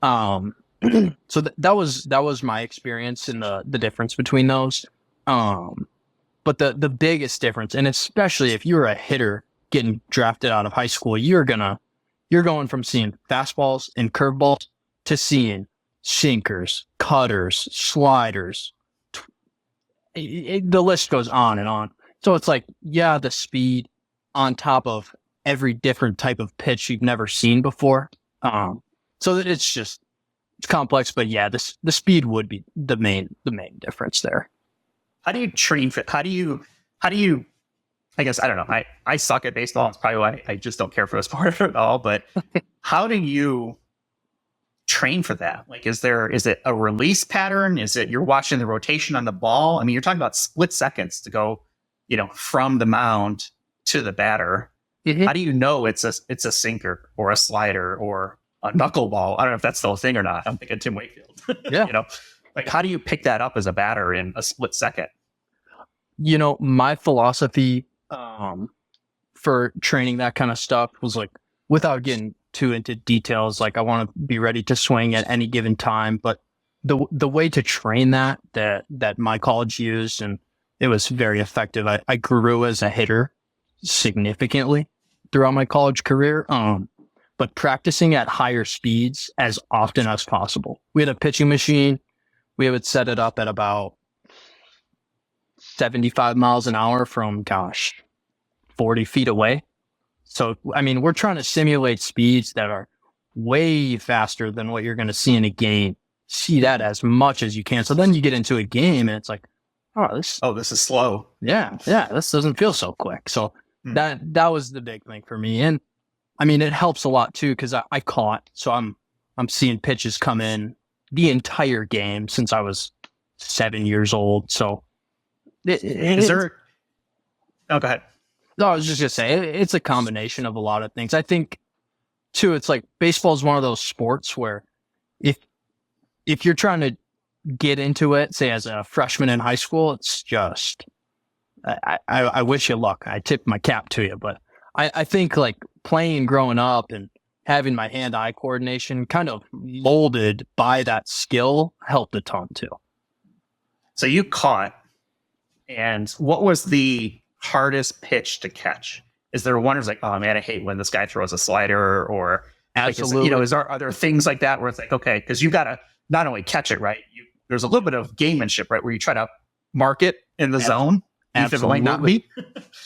so that was my experience in the difference between those. But the biggest difference, and especially if you're a hitter getting drafted out of high school, you're going from seeing fastballs and curveballs to seeing sinkers, cutters, sliders. The list goes on and on. So it's like, yeah, the speed on top of every different type of pitch you've never seen before. So that it's complex, but yeah, the speed would be the main difference there.
How do you train for? How do you? I guess I don't know. I suck at baseball. It's probably why I just don't care for the sport at all. But how do you train for that? Like, is it a release pattern? Is it you're watching the rotation on the ball? I mean, you're talking about split seconds to go, from the mound to the batter.
Mm-hmm.
How do you know it's a sinker or a slider or a knuckleball? I don't know if that's the whole thing or not. I'm thinking Tim Wakefield.
Yeah.
Like, how do you pick that up as a batter in a split second?
My philosophy for training that kind of stuff was like, without getting too into details, like I want to be ready to swing at any given time. But the way to train that my college used, and it was very effective. I grew as a hitter significantly throughout my college career. But practicing at higher speeds as often as possible. We had a pitching machine. We would set it up at about 75 miles an hour from, 40 feet away. So, I mean, we're trying to simulate speeds that are way faster than what you're going to see in a game. See that as much as you can. So then you get into a game and it's like,
this is slow.
Yeah, this doesn't feel so quick. So that was the big thing for me. And I mean, it helps a lot too, because I caught. So I'm seeing pitches come in the entire game since I was 7 years old. So
Oh, go ahead.
No, I was just gonna say it's a combination of a lot of things. I think too, it's like baseball is one of those sports where if you're trying to get into it, say as a freshman in high school, it's just I wish you luck. I tip my cap to you, but I think like playing growing up and having my hand-eye coordination kind of molded by that skill helped a ton too.
So you caught, and what was the hardest pitch to catch? Is there one who's like, oh man, I hate when this guy throws a slider, or
Absolutely.
Like, are there things like that where it's like, okay, because you've got to not only catch it right, there's a little bit of gamemanship, right, where you try to mark it in the zone, even if it might not be.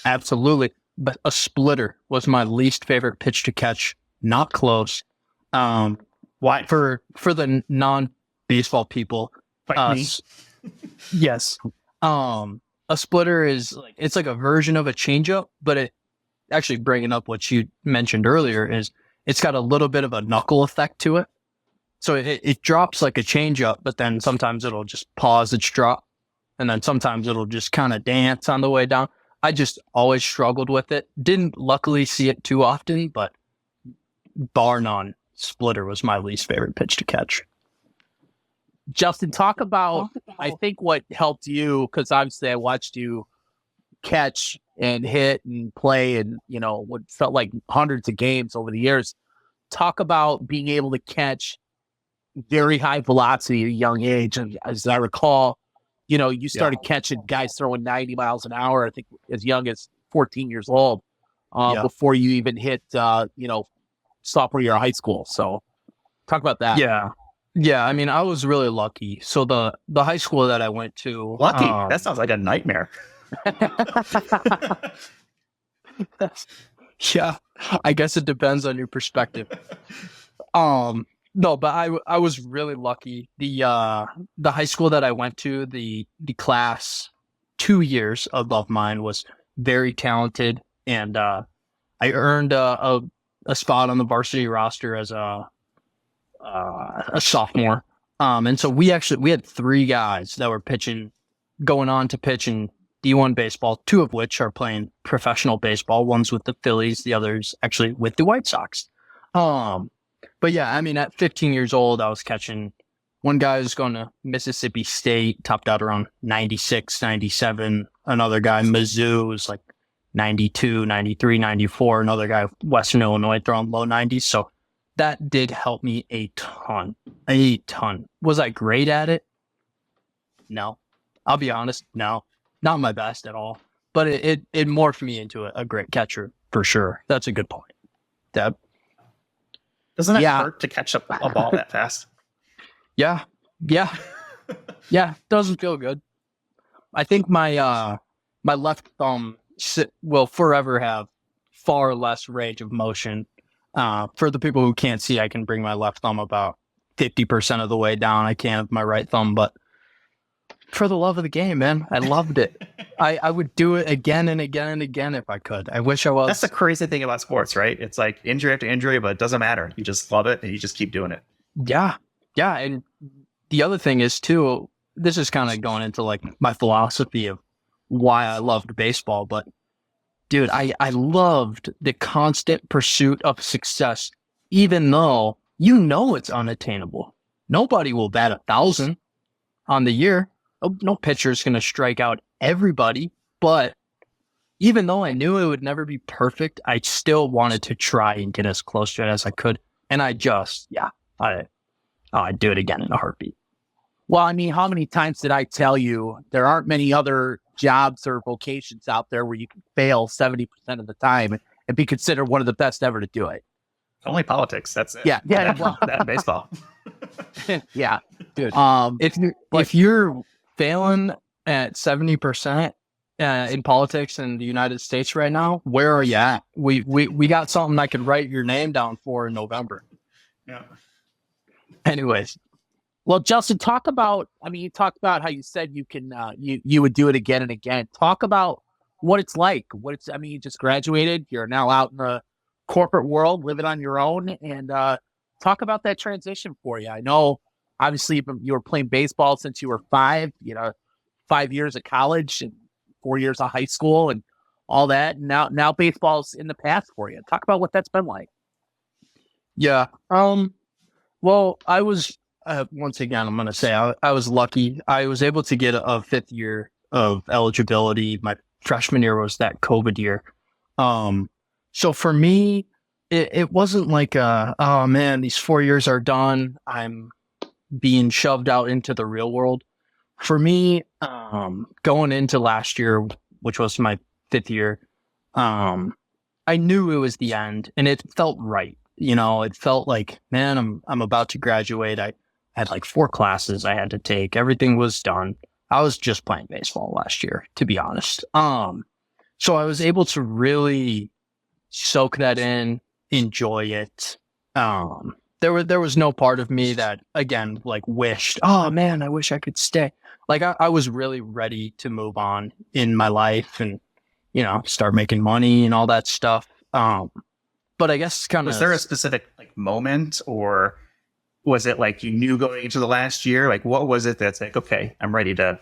Absolutely. But a splitter was my least favorite pitch to catch. Not close.
Why?
For the non-baseball people,
Like me?
yes. A splitter is it's like a version of a changeup, but it actually, bringing up what you mentioned earlier, is it's got a little bit of a knuckle effect to it. So it drops like a changeup, but then sometimes it'll just pause its drop, and then sometimes it'll just kind of dance on the way down. I just always struggled with it. Didn't luckily see it too often, but bar none, splitter was my least favorite pitch to catch.
Justin, talk about, I think what helped you, because obviously I watched you catch and hit and play and, what felt like hundreds of games over the years. Talk about being able to catch very high velocity at a young age. And as I recall, you started catching guys throwing 90 miles an hour, I think as young as 14 years old, before you even hit, sophomore year of high school. So talk about that.
Yeah. I mean, I was really lucky. So the high school that I went to,
Lucky? That sounds like a nightmare.
Yeah, I guess it depends on your perspective. No, but I was really lucky. The high school that I went to, the class 2 years above mine was very talented, and I earned a spot on the varsity roster as a sophomore. And so we had 3 guys that were going on to pitch in D1 baseball, 2 of which are playing professional baseball. One's with the Phillies, the other's actually with the White Sox. But yeah, I mean, at 15 years old, I was catching, one guy was going to Mississippi State, topped out around 96, 97. Another guy, Mizzou, was like 92, 93, 94. Another guy, Western Illinois, throwing low 90s. So that did help me a ton. Was I great at it? No. I'll be honest, no. not my best at all, but it morphed me into a great catcher for sure. That's a good point, Deb.
Doesn't it
Yeah.
hurt to catch up a ball that fast?
Yeah. Doesn't feel good. I think my my left thumb will forever have far less range of motion. For the people who can't see, I can bring my left thumb about 50% of the way down. I can't with my right thumb, but for the love of the game, man, I loved it. I would do it again and again and again if I could. I wish I was.
That's the crazy thing about sports, right? It's like injury after injury, but it doesn't matter. You just love it and you just keep doing it.
Yeah. And the other thing is too, this is kind of going into like my philosophy of why I loved baseball, but dude, I loved the constant pursuit of success, even though you know it's unattainable. Nobody will bat 1,000 on the year. No pitcher is going to strike out everybody, but even though I knew it would never be perfect, I still wanted to try and get as close to it as I could. And I'd do it again in a heartbeat.
Well, I mean, how many times did I tell you there aren't many other jobs or vocations out there where you can fail 70% of the time and be considered one of the best ever to do it?
Only politics. That's it.
Yeah.
Well, that baseball.
Yeah, dude.
If you're failing at 70% in politics in the United States right now, where are you at? We got something I could write your name down for in November.
Yeah.
Anyways.
Well, Justin, you talked about how you said you can, you would do it again and again. Talk about what it's like. You just graduated. You're now out in the corporate world, living on your own, and talk about that transition for you. I know, obviously, you were playing baseball since you were 5. 5 years of college and 4 years of high school and all that. And now baseball's in the past for you. Talk about what that's been like.
Yeah. Well, I was. Once again, I'm going to say I was lucky. I was able to get a 5th year of eligibility. My freshman year was that COVID year. So for me, it wasn't like, oh man, these 4 years are done. I'm being shoved out into the real world. For me, going into last year, which was my 5th year, I knew it was the end and it felt right. It felt like, man, I'm about to graduate. I had like 4 classes I had to take. Everything was done. I was just playing baseball last year, to be honest. So I was able to really soak that in, enjoy it. There was no part of me that, again, like wished, oh man, I wish I could stay. Like I was really ready to move on in my life and, start making money and all that stuff. But I guess
was there a specific moment, or was it like you knew going into the last year? Like, what was it that's like, okay, I'm ready to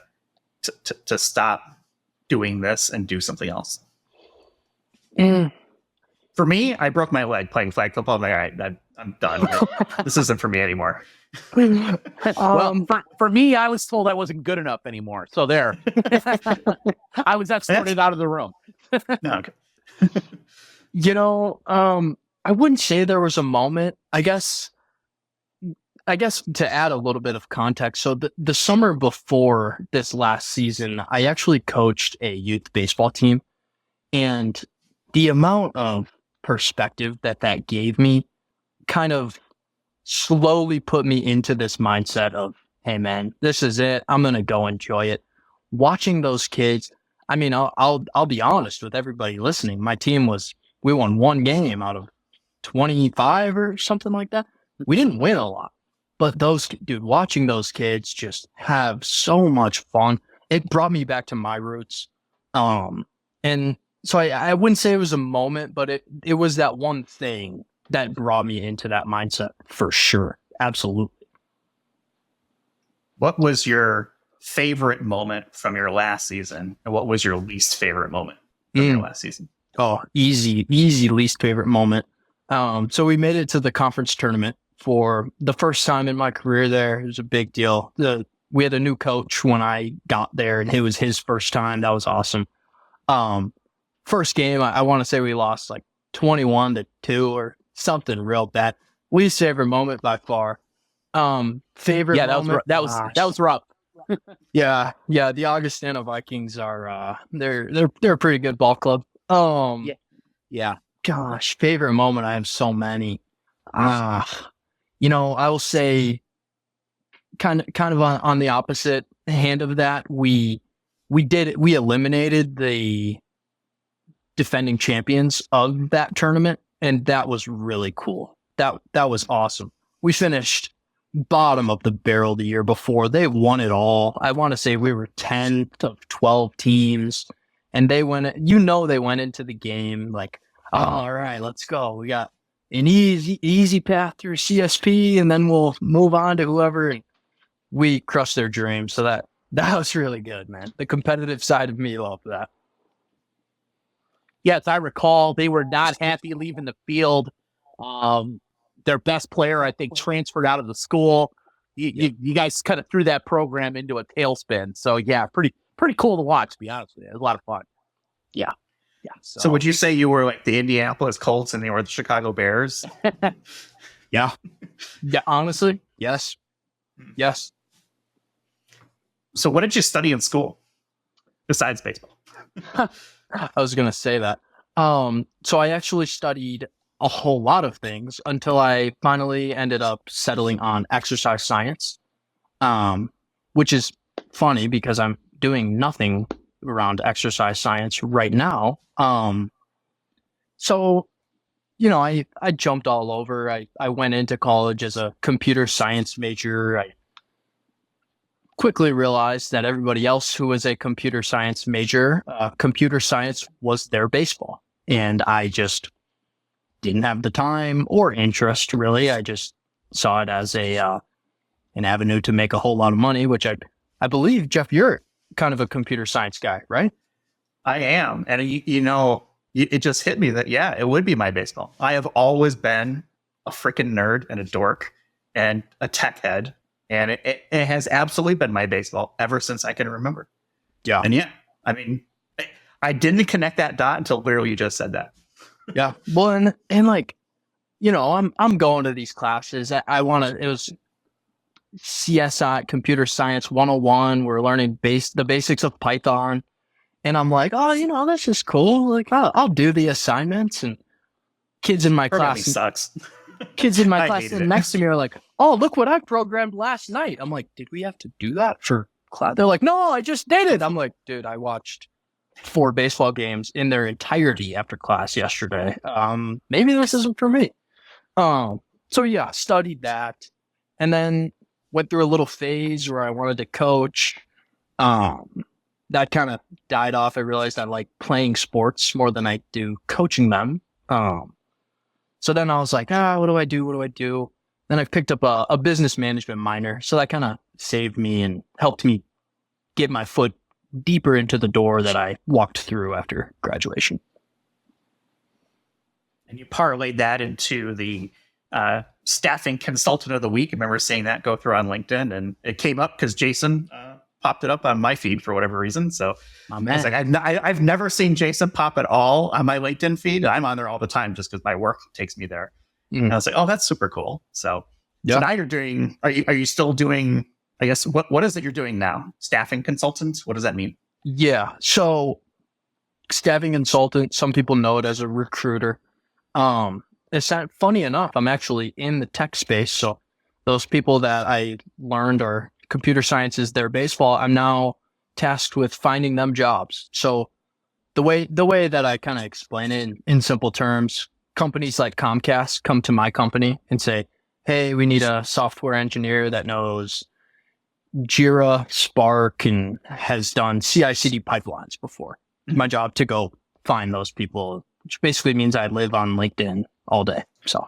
stop doing this and do something else? For me, I broke my leg playing flag football. I'm like, all right, I'm done. This isn't for me anymore.
Well, for me, I was told I wasn't good enough anymore. So there, I was escorted out of the room.
No, okay.
I wouldn't say there was a moment. I guess to add a little bit of context. So the summer before this last season, I actually coached a youth baseball team, and the amount of perspective that gave me kind of slowly put me into this mindset of, hey man, this is it. I'm going to go enjoy it. Watching those kids. I mean, I'll be honest with everybody listening. My team we won 1 game out of 25 or something like that. We didn't win a lot, but watching those kids just have so much fun. It brought me back to my roots. And so I wouldn't say it was a moment, but it was that one thing that brought me into that mindset for sure. Absolutely.
What was your favorite moment from your last season, and what was your least favorite moment from your last season?
Oh, easy least favorite moment. So we made it to the conference tournament for the first time in my career there. It was a big deal. We had a new coach when I got there, and it was his first time. That was awesome. First game, I want to say we lost like 21-2 or something real bad. Least favorite moment by far. Favorite moment?
That was rough.
Yeah. The Augustana Vikings are they're a pretty good ball club.
Yeah.
Gosh, favorite moment. I have so many. I will say kind of on the opposite hand of that. We eliminated the defending champions of that tournament, and that was really cool. That was awesome. We finished bottom of the barrel the year before. They won it all. I want to say we were 10 to 12 teams, and they went into the game like, oh, all right, let's go. We got an easy path through CSP, and then we'll move on to whoever. And we crushed their dreams. So that was really good, man. The competitive side of me loved that.
Yes, I recall they were not happy leaving the field. Their best player, I think, transferred out of the school. You guys kind of threw that program into a tailspin. So yeah, pretty cool to watch, to be honest with you. It was a lot of fun. Yeah.
So would you say you were like the Indianapolis Colts and they were the Chicago Bears?
Yeah. Yeah, honestly, yes.
So what did you study in school besides baseball?
I was going to say that. So I actually studied a whole lot of things until I finally ended up settling on exercise science, which is funny because I'm doing nothing around exercise science right now. So, I jumped all over. I went into college as a computer science major. I quickly realized that everybody else who was a computer science major, computer science was their baseball. And I just didn't have the time or interest, really. I just saw it as an avenue to make a whole lot of money, which I believe, Jeff, you're kind of a computer science guy, right?
I am. And it just hit me that, yeah, it would be my baseball. I have always been a freaking nerd and a dork and a tech head. And it has absolutely been my baseball ever since I can remember.
Yeah.
And yeah, I mean, I didn't connect that dot until literally you just said that.
Yeah. Well, and like, I'm going to these classes. It was CSI, Computer Science 101. We're learning the basics of Python. And I'm like, oh, this is cool. Like, I'll do the assignments. And kids in my class
sucks.
Kids in my class and next to me are like, oh, look what I programmed last night. I'm like, did we have to do that for class? They're like, no, I just did it. I'm like, dude, I watched 4 baseball games in their entirety after class yesterday. Maybe this isn't for me. So yeah, studied that, and then went through a little phase where I wanted to coach. That kind of died off. I realized I like playing sports more than I do coaching them. So then I was like, what do I do? Then I picked up a business management minor. So that kind of saved me and helped me get my foot deeper into the door that I walked through after graduation.
And you parlayed that into the staffing consultant of the week. I remember seeing that go through on LinkedIn, and it came up because Jason popped it up on my feed for whatever reason. So I was like, I've never seen Jason pop at all on my LinkedIn feed. I'm on there all the time just because my work takes me there. And I was like, oh, that's super cool. So now you're doing, are you still doing, I guess, what is it you're doing now? Staffing consultant? What does that mean?
Yeah. So staffing consultant, some people know it as a recruiter. It's not, funny enough, I'm actually in the tech space. So those people that I learned are computer science is their baseball. I'm now tasked with finding them jobs. So the way that I kind of explain it in simple terms, companies like Comcast come to my company and say, hey, we need a software engineer that knows Jira, Spark, and has done CI/CD pipelines before. It's my job to go find those people, which basically means I live on LinkedIn all day. So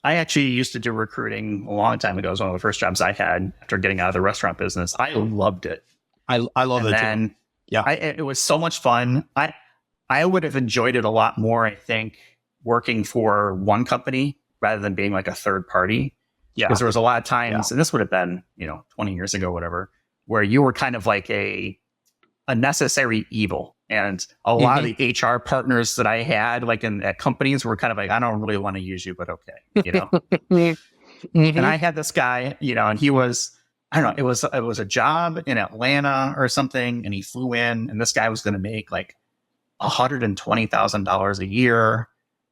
I actually used to do recruiting a long time ago. It was one of the first jobs I had after getting out of the restaurant business. I loved it.
I love it too. Yeah.
It was so much fun. I would have enjoyed it a lot more, I think, working for one company rather than being like a third party. Yeah. Because there was a lot of times, and this would have been, 20 years ago, whatever, where you were kind of like a necessary evil. And a lot of the HR partners that I had, like at companies, were kind of like, I don't really want to use you, but okay, And I had this guy, and he was I don't know, it was a job in Atlanta or something, and he flew in, and this guy was going to make like $120,000 a year,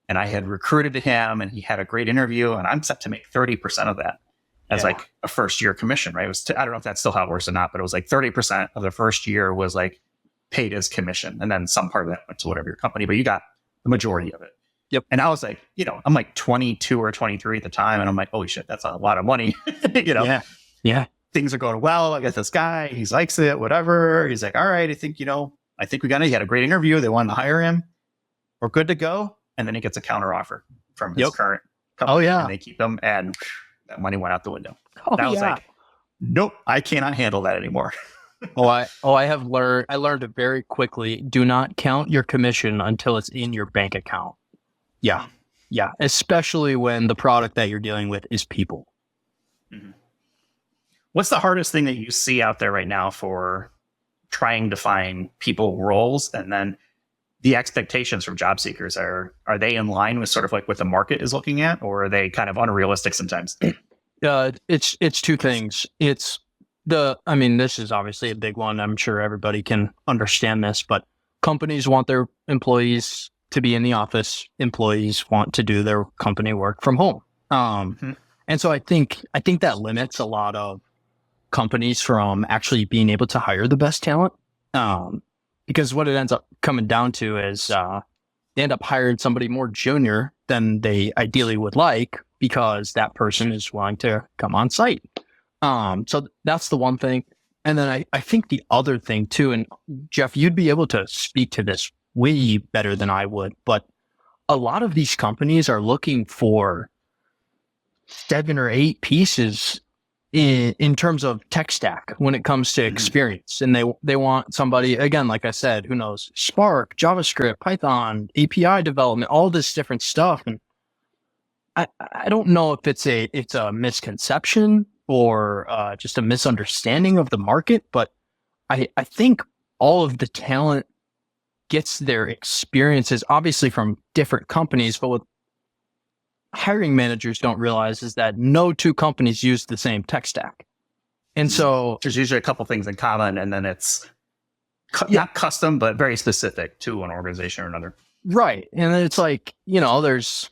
and I had recruited him, and he had a great interview, and I'm set to make 30% of that as like a first year commission, right? It was I don't know if that's still how it works or not, but it was like 30% of the first year was like paid as commission, and then some part of that went to whatever your company, but you got the majority of it.
Yep.
And I was like, I'm like 22 or 23 at the time, and I'm like, holy shit, that's a lot of money.
Yeah.
Things are going well. I got this guy, he likes it, whatever. He's like, all right, I think he had a great interview. They wanted to hire him. We're good to go. And then he gets a counter offer from his current company.
Oh, yeah.
And they keep him, and that money went out the window.
Oh,
and I was like, nope, I cannot handle that anymore.
I learned very quickly. Do not count your commission until it's in your bank account. Yeah. Yeah. Especially when the product that you're dealing with is people.
Mm-hmm. What's the hardest thing that you see out there right now for trying to find people roles? And then the expectations from job seekers, are they in line with sort of like what the market is looking at, or are they kind of unrealistic sometimes?
It's two things. This is obviously a big one. I'm sure everybody can understand this, but companies want their employees to be in the office. Employees want to do their company work from home. And so I think that limits a lot of companies from actually being able to hire the best talent. Because what it ends up coming down to is they end up hiring somebody more junior than they ideally would like, because that person is willing to come on site. So that's the one thing. And then I think the other thing too, and Jeff, you'd be able to speak to this way better than I would, but a lot of these companies are looking for 7 or 8 pieces in terms of tech stack when it comes to experience. And they want somebody, again, like I said, who knows Spark, JavaScript, Python, API development, all this different stuff. And I don't know if it's a misconception or just a misunderstanding of the market, but I think all of the talent gets their experiences obviously from different companies, but what hiring managers don't realize is that no two companies use the same tech stack. And so
there's usually a couple things in common, and then it's not custom, but very specific to an organization or another.
Right. And then it's like, there's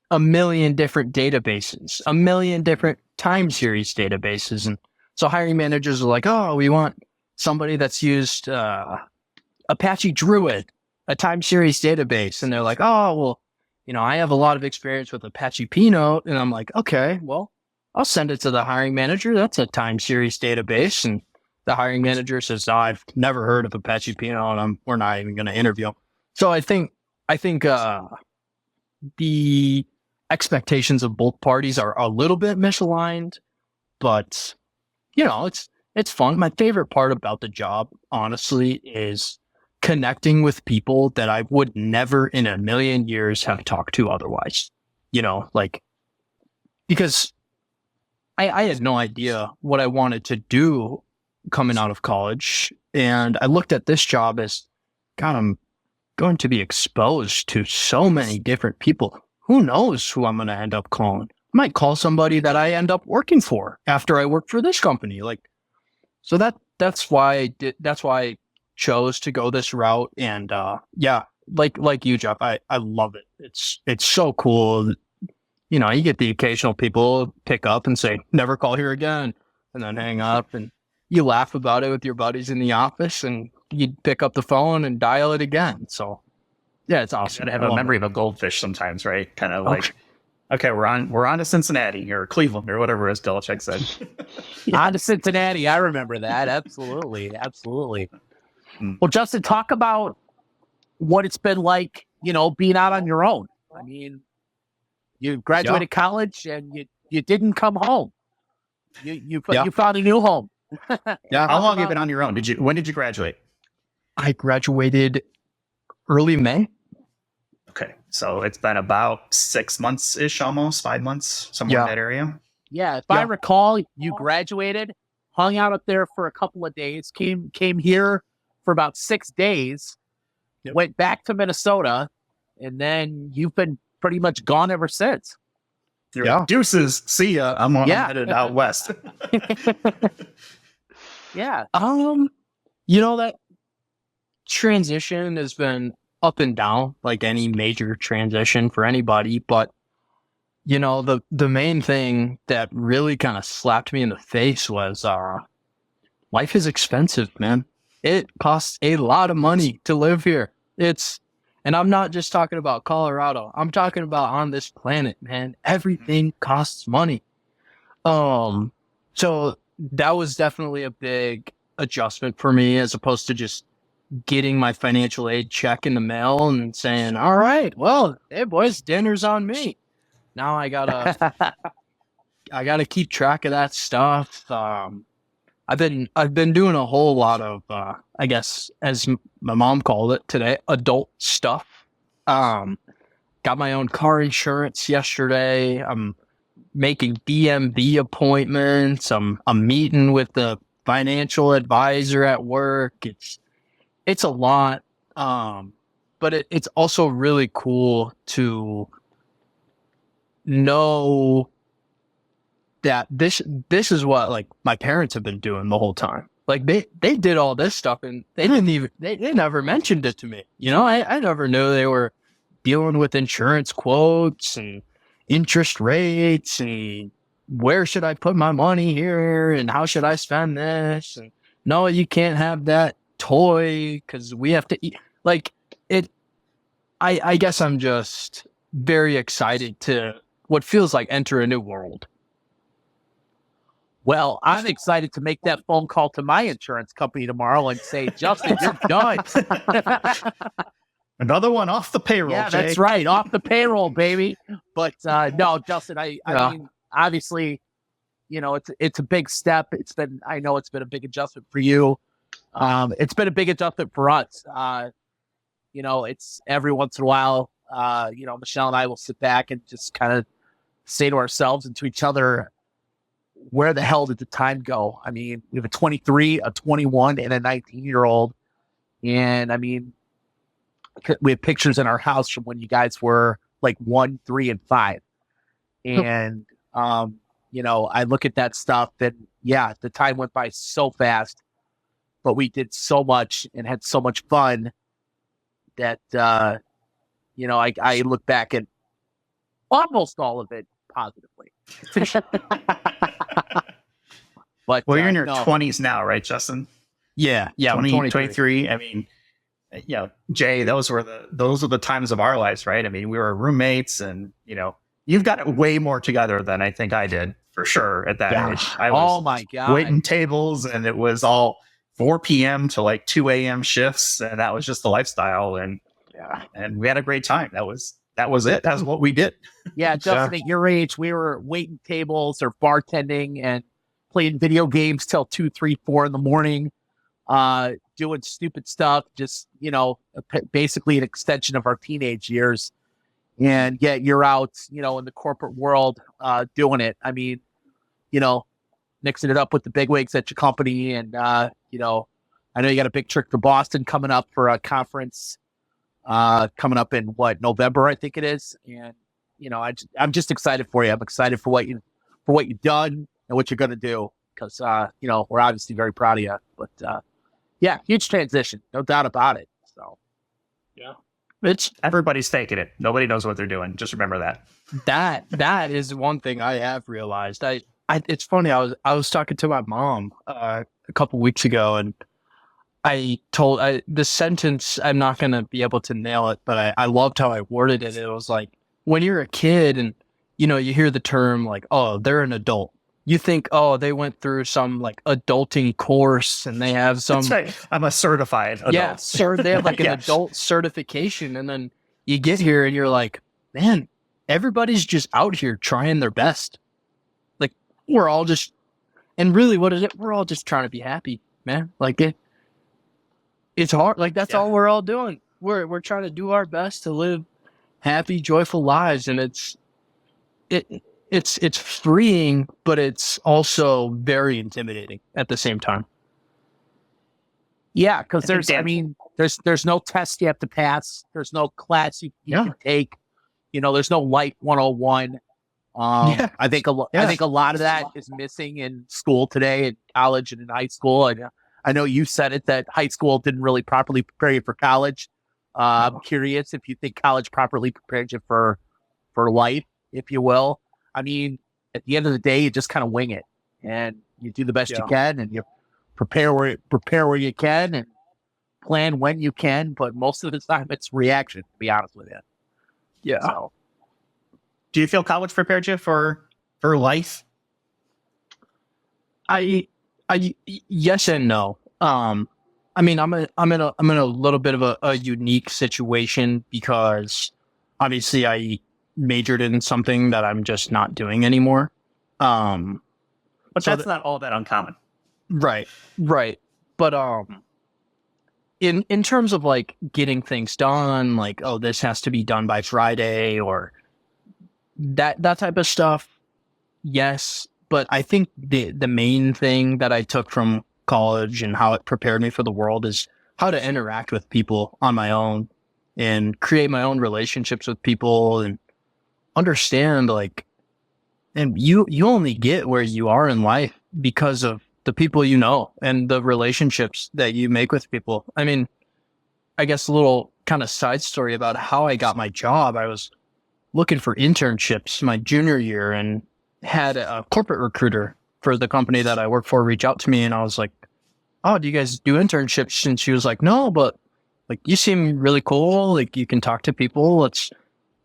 a million different databases, a million different time series databases. And so hiring managers are like, oh, we want somebody that's used Apache Druid, a time series database. And they're like, oh, well, I have a lot of experience with Apache Pinot. And I'm like, okay, well, I'll send it to the hiring manager. That's a time series database. And the hiring manager says, oh, I've never heard of Apache Pinot, and we're not even going to interview him. So I think the expectations of both parties are a little bit misaligned, but it's fun. My favorite part about the job, honestly, is connecting with people that I would never in a million years have talked to otherwise. Because I had no idea what I wanted to do coming out of college, and I looked at this job as, God, I'm going to be exposed to so many different people. Who knows who I'm going to end up calling? I might call somebody that I end up working for after I work for this company. So that's why I chose to go this route. And like you, Jeff, I love it. It's so cool. You get the occasional people pick up and say, never call here again, and then hang up, and you laugh about it with your buddies in the office, and you pick up the phone and dial it again. So yeah, it's awesome.
I have a memory of a goldfish sometimes, right? Kind of like, okay, we're on to Cincinnati or Cleveland or whatever, as Belichick said.
On to Cincinnati. I remember that. Absolutely. Well, Justin, talk about what it's been like, being out on your own. I mean, you graduated college and you didn't come home. You found a new home.
Yeah. How long have you been on your own? When did you graduate?
I graduated early May.
Okay. So it's been about 6 months-ish, almost 5 months, somewhere in that area.
Yeah. If I recall, you graduated, hung out up there for a couple of days, came here for about 6 days, went back to Minnesota, and then you've been pretty much gone ever since.
You're like, deuces, see ya. I'm headed out west.
Yeah.
That transition has been up and down, like any major transition for anybody. But, the main thing that really kind of slapped me in the face was life is expensive, man. It costs a lot of money to live here. And I'm not just talking about Colorado. I'm talking about on this planet, man. Everything costs money. So that was definitely a big adjustment for me, as opposed to just getting my financial aid check in the mail and saying, all right, well, hey boys, dinner's on me. Now I gotta keep track of that stuff. I've been doing a whole lot of, I guess, as my mom called it today, adult stuff. Got my own car insurance yesterday. I'm making DMV appointments. I'm meeting with the financial advisor at work. It's a lot. But it's also really cool to know that this is what, like, my parents have been doing the whole time. Like, they did all this stuff and they never mentioned it to me. I never knew they were dealing with insurance quotes and interest rates and where should I put my money here and how should I spend this, and no, you can't have that toy because we have to eat. Like, I guess I'm just very excited to what feels like enter a new world.
Well, I'm excited to make that phone call to my insurance company tomorrow and say, Justin, you're done.
Another one off the payroll.
Yeah,
Jake.
that's right. Off the payroll, baby. But no, Justin, I mean, obviously, it's a big step. I know it's been a big adjustment for you. It's been a big adjustment for us. It's every once in a while, Michelle and I will sit back and just kind of say to ourselves and to each other, where the hell did the time go? I mean, we have a 23, a 21, and a 19-year-old. And I mean, we have pictures in our house from when you guys were like 1, 3, and 5. And, I look at that stuff and the time went by so fast, but we did so much and had so much fun that, I look back at almost all of it positively. But
well, you're in your 20s now, right, Justin?
Yeah,
23. I mean, Jay, those were the times of our lives, right? I mean, we were roommates, and you've got it way more together than I think I did, for sure, at that age. I was
my God,
waiting tables, and it was all 4 p.m. to like 2 a.m. shifts, and that was just the lifestyle, and we had a great time. That was it. That's what we did.
Yeah, Justin, at your age, we were waiting tables or bartending and playing video games till 2, 3, 4 in the morning, doing stupid stuff, just, basically an extension of our teenage years. And yet you're out, in the corporate world, doing it. I mean, mixing it up with the bigwigs at your company. And, I know you got a big trip to Boston coming up for a conference, coming up in November, I think it is. And, I'm just excited for you. I'm excited for what you've done and what you're going to do. Cause, we're obviously very proud of you, but, huge transition, no doubt about it. So,
everybody's faking it. Nobody knows what they're doing. Just remember that.
That is one thing I have realized. It's funny. I was talking to my mom a couple weeks ago, and I told the sentence. I'm not going to be able to nail it, but I loved how I worded it. It was like, when you're a kid and you hear the term like, oh, they're an adult. You think, oh, they went through some like adulting course and they have some.
That's right. I'm a certified adult.
Yeah, sir. They have like an adult certification, and then you get here and you're like, man, everybody's just out here trying their best. Like, we're all just, and really, what is it? We're all just trying to be happy, man. Like it's hard. Like that's all we're all doing. We're trying to do our best to live happy, joyful lives, and it's freeing, but it's also very intimidating at the same time.
Yeah, because there's no test you have to pass. There's no class you can take. There's no Life 101. I think I think a lot of that is missing in school today, in college and in high school. And I know you said it that high school didn't really properly prepare you for college. I'm curious if you think college properly prepared you for life, if you will. I mean, at the end of the day, you just kind of wing it, and you do the best you can, and you prepare where you can, and plan when you can. But most of the time, it's reaction. To be honest with you.
Yeah.
So,
Do you feel college prepared you for life?
Yes and no. I mean, I'm in a little bit of a unique situation because obviously I majored in something that I'm just not doing anymore.
But that's not all that uncommon.
Right. But in terms of like getting things done, like, oh, this has to be done by Friday or that type of stuff. Yes. But I think the main thing that I took from college and how it prepared me for the world is how to interact with people on my own and create my own relationships with people and understand, like, and you only get where you are in life because of the people you know and the relationships that you make with people. I mean, I guess a little kind of side story about how I got my job. I was looking for internships my junior year and had a corporate recruiter for the company that I work for reach out to me, and I was like, "Oh, do you guys do internships?" And she was like, "No, but like you seem really cool. Like you can talk to people. Let's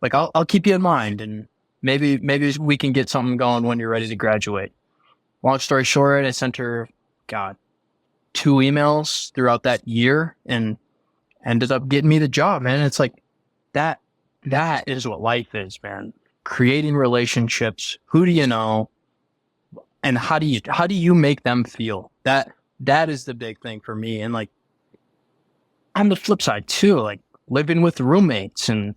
like I'll keep you in mind, and maybe we can get something going when you're ready to graduate." Long story short, I sent her, 2 emails throughout that year and ended up getting me the job, man. It's like that is what life is, man. Creating relationships. Who do you know? And how do you make them feel? That is the big thing for me. And like on the flip side too, like living with roommates and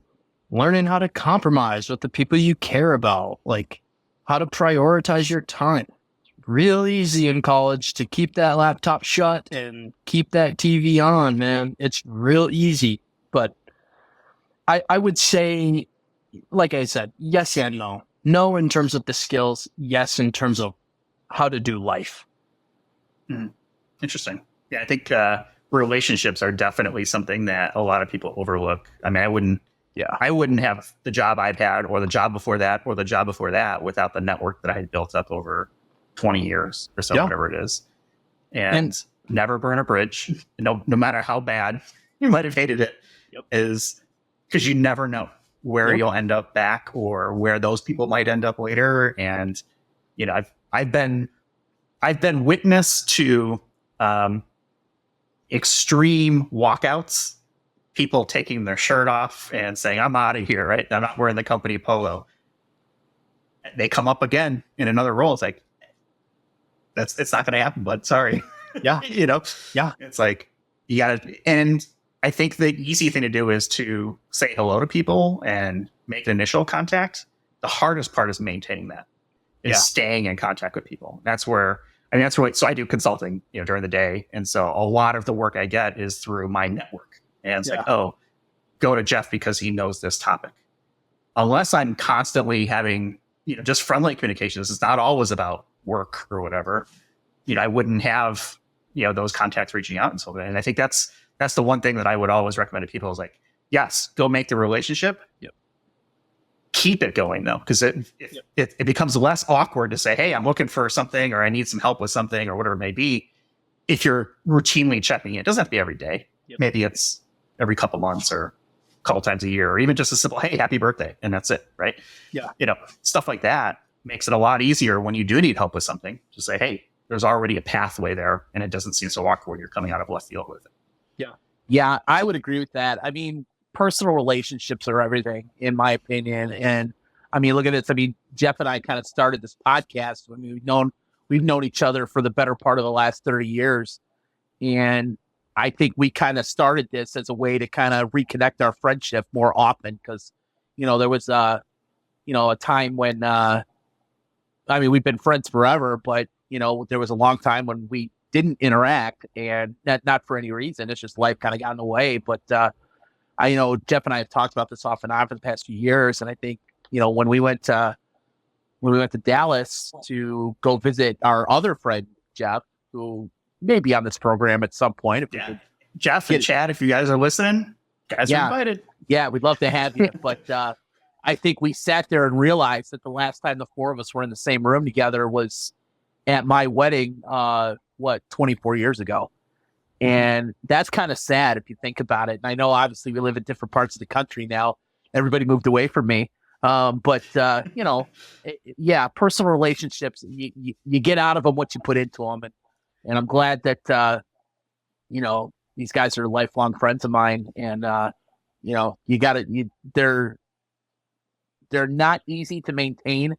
learning how to compromise with the people you care about, like how to prioritize your time. Real easy in college to keep that laptop shut and keep that TV on, man. It's real easy. But I would say, like I said, yes and no. No in terms of the skills, yes in terms of how to do life.
Interesting. Yeah, I think relationships are definitely something that a lot of people overlook. I mean, I wouldn't have the job I've had or the job before that or the job before that without the network that I had built up over 20 years or so, whatever it is. And never burn a bridge, no matter how bad you might have hated it, is because you never know where you'll end up back or where those people might end up later. And, you know, I've been witness to extreme walkouts, people taking their shirt off and saying, "I'm out of here," right? I'm not wearing the company polo. They come up again in another role. It's like, it's not going to happen, bud. Sorry.
Yeah.
You know?
Yeah.
It's like, you got to, and I think the easy thing to do is to say hello to people and make an initial contact. The hardest part is maintaining that, is staying in contact with people. That's where, so I do consulting, during the day. And so a lot of the work I get is through my network. And it's like, oh, go to Jeff because he knows this topic. Unless I'm constantly having, just friendly communications, it's not always about work or whatever, I wouldn't have, those contacts reaching out and so on. And I think that's the one thing that I would always recommend to people is like, yes, go make the relationship. Keep it going though, because it becomes less awkward to say, "Hey, I'm looking for something," or "I need some help with something," or whatever it may be. If you're routinely checking it doesn't have to be every day. Maybe it's every couple months or a couple times a year, or even just a simple, "Hey, happy birthday," and that's it, right? Stuff like that makes it a lot easier when you do need help with something. Just say, "Hey, there's already a pathway there, and it doesn't seem so awkward. You're coming out of left field with it."
Yeah, I would agree with that. I mean, personal relationships are everything, in my opinion. And I mean, look at this. I mean, Jeff and I kind of started this podcast when we've known each other for the better part of the last 30 years. And I think we kind of started this as a way to kind of reconnect our friendship more often. Cause, there was, a time when, we've been friends forever, but, there was a long time when we didn't interact, and not for any reason. It's just life kind of got in the way. But, Jeff and I have talked about this off and on for the past few years. And I think, when we went to when we went to Dallas to go visit our other friend, Jeff, who may be on this program at some point. If we could
Jeff and Chad, if you guys are listening, guys are invited.
Yeah, we'd love to have you. But I think we sat there and realized that the last time the four of us were in the same room together was at my wedding, 24 years ago. And that's kind of sad if you think about it. And I know obviously we live in different parts of the country now. Everybody moved away from me. But personal relationships, you get out of them what you put into them. And I'm glad that, these guys are lifelong friends of mine. And, they're not easy to maintain,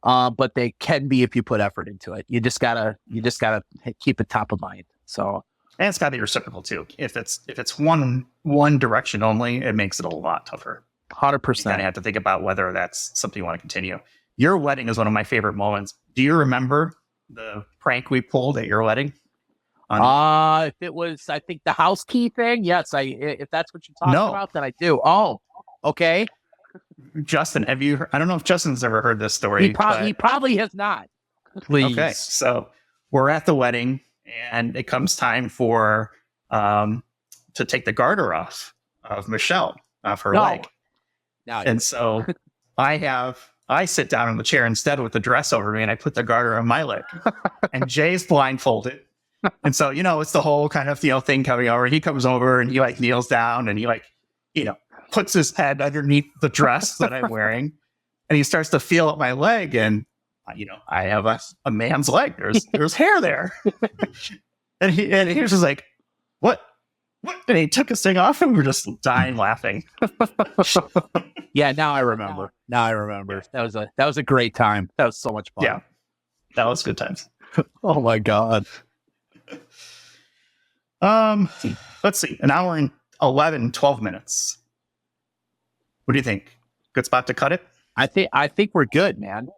but they can be if you put effort into it. You just gotta keep it top of mind. So,
and it's gotta be reciprocal too. If it's one direction only, it makes it a lot tougher.
100%.
You kind of have to think about whether that's something you want to continue. Your wedding is one of my favorite moments. Do you remember the prank we pulled at your wedding?
If it was, I think the house key thing. Yes, if that's what you're talking about, then I do. Oh, okay.
Justin, have you? I don't know if Justin's ever heard this story.
He probably has not.
Please.
Okay, so we're at the wedding, and it comes time for to take the garter off of Michelle off her leg. And so I sit down in the chair instead with the dress over me, and I put the garter on my leg. And Jay's blindfolded. And so, it's the whole kind of, thing coming over. He comes over and he kneels down and he puts his head underneath the dress that I'm wearing. And he starts to feel at my leg. And, I have a man's leg. There's hair there. and he was just like, what? And he took his thing off and we were just dying laughing.
Yeah, now I remember. That was a great time. That was so much fun.
Yeah, that was good times.
Oh my God.
Let's see. An hour and 12 minutes. What do you think? Good spot to cut it?
I think we're good, man.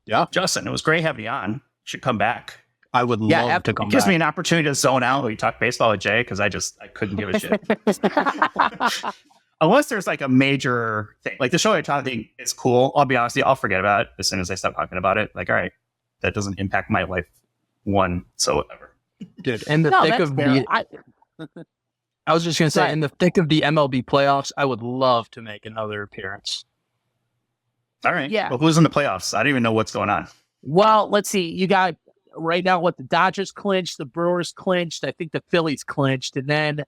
Yeah. Justin, it was great having you on. You should come back.
I would love to come back.
It gives me an opportunity to zone out when we talk baseball with Jay, because I couldn't give a shit. Unless there's a major thing. Like the Shohei Ohtani thing is cool. I'll be honest with you, I'll forget about it as soon as I stop talking about it. All right, that doesn't impact my life whatsoever.
Dude, in the thick of I was just going to say, in the thick of the MLB playoffs, I would love to make another appearance.
All right.
Yeah.
Well, who's in the playoffs? I don't even know what's going on.
Well, let's see. You got right now the Dodgers clinched, the Brewers clinched, I think the Phillies clinched, and then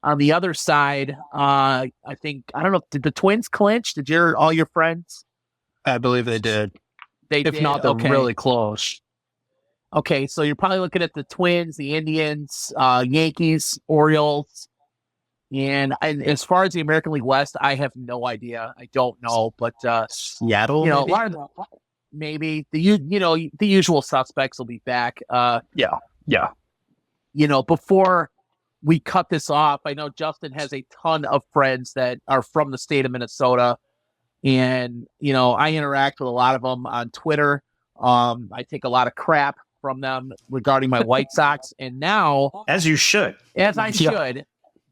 on the other side, I don't know, did the Twins clinch? Did all your friends?
I believe they did.
If not, they're really close. Okay, so you're probably looking at the Twins, the Indians, Yankees, Orioles, and as far as the American League West, I have no idea. I don't know, but
Seattle,
maybe the usual suspects will be back.
Yeah.
Before we cut this off, I know Justin has a ton of friends that are from the state of Minnesota, and I interact with a lot of them on Twitter. I take a lot of crap from them regarding my White Sox, and now
as I should,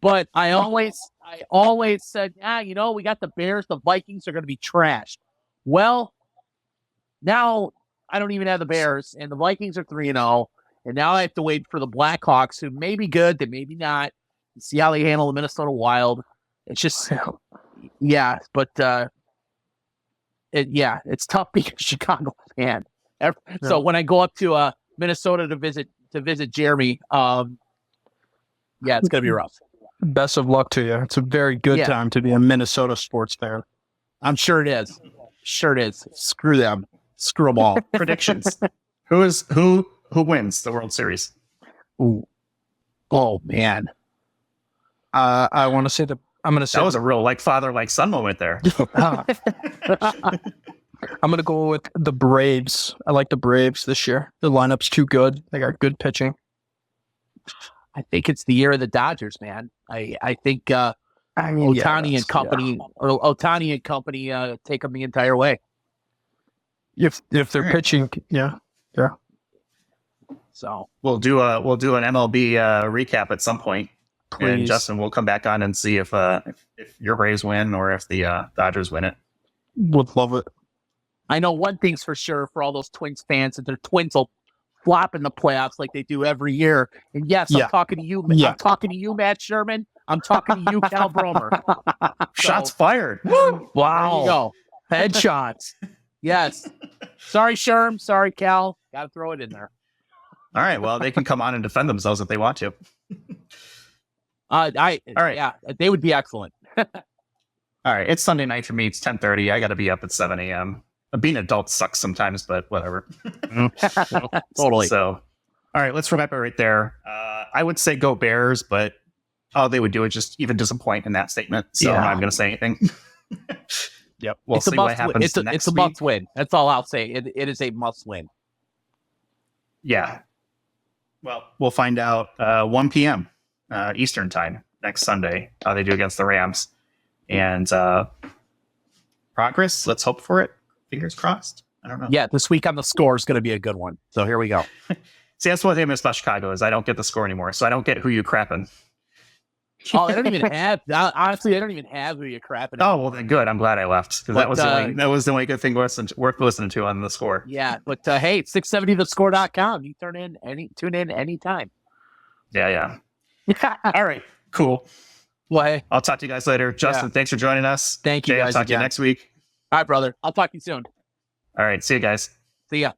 but I always said, we got the Bears, the Vikings are going to be trashed. Well, now I don't even have the Bears, and the Vikings are 3-0, and now I have to wait for the Blackhawks, who may be good, they may be not, and see how they handle the Minnesota Wild. It's just, it's tough being a Chicago fan. So when I go up to Minnesota to visit Jeremy, it's gonna be rough.
Best of luck to you. It's a very good time to be a Minnesota sports fan.
I'm sure it is. Screw them. Screw them all.
Predictions. Who wins the World Series?
Ooh. Oh man.
I want to say I'm going to say
that was a real father son moment there.
I'm going to go with the Braves. I like the Braves this year. The lineup's too good. They got good pitching.
I think it's the year of the Dodgers, man. I think Ohtani and company take them the entire way.
If they're pitching, yeah.
So
we'll do an MLB recap at some point.
Please.
And Justin, we'll come back on and see if your Braves win or if the Dodgers win it.
Would love it.
I know one thing's for sure for all those Twins fans that their Twins will flop in the playoffs like they do every year. And yes, I'm talking to you.
Yeah.
I'm talking to you, Matt Sherman. I'm talking to you, Cal Bromer.
Shots fired.
Wow.
Wow.
There you go.
Headshots.
Yes. Sorry, Sherm. Sorry, Cal. Got to throw it in there.
All right. Well, they can come on and defend themselves if they want to.
All right. Yeah, they would be excellent.
All right. It's Sunday night for me. It's 10:30. I got to be up at 7 a.m. Being an adult sucks sometimes, but whatever.
Totally.
So, all right. Let's wrap it right there. I would say go Bears, but all they would do is just even disappoint in that statement. So I'm not going to say anything.
Yep.
We'll see what happens
It's
next
a
week.
must win. That's all I'll say. It is a must win.
Yeah. Well, we'll find out 1 p.m. Eastern time next Sunday how they do against the Rams. And progress, let's hope for it. Fingers crossed. I don't know.
Yeah, this week on the score is going to be a good one. So here we go.
See, that's what they miss about Chicago is I don't get the score anymore. So I don't get who you crapping.
Oh, they don't even have. Honestly, they don't even have who you're crapping.
Oh, well, then good. I'm glad I left because
But,
that was the only good thing worth listening to on the score.
Yeah, but hey, 670thescore.com. You tune in anytime.
Yeah. All right. Cool.
Well, hey,
I'll talk to you guys later. Justin, thanks for joining us.
Thank you,
Jay, I'll
guys,
talk to you
again.
next week.
all right, brother. I'll talk to you soon.
All right. See you guys.
See ya.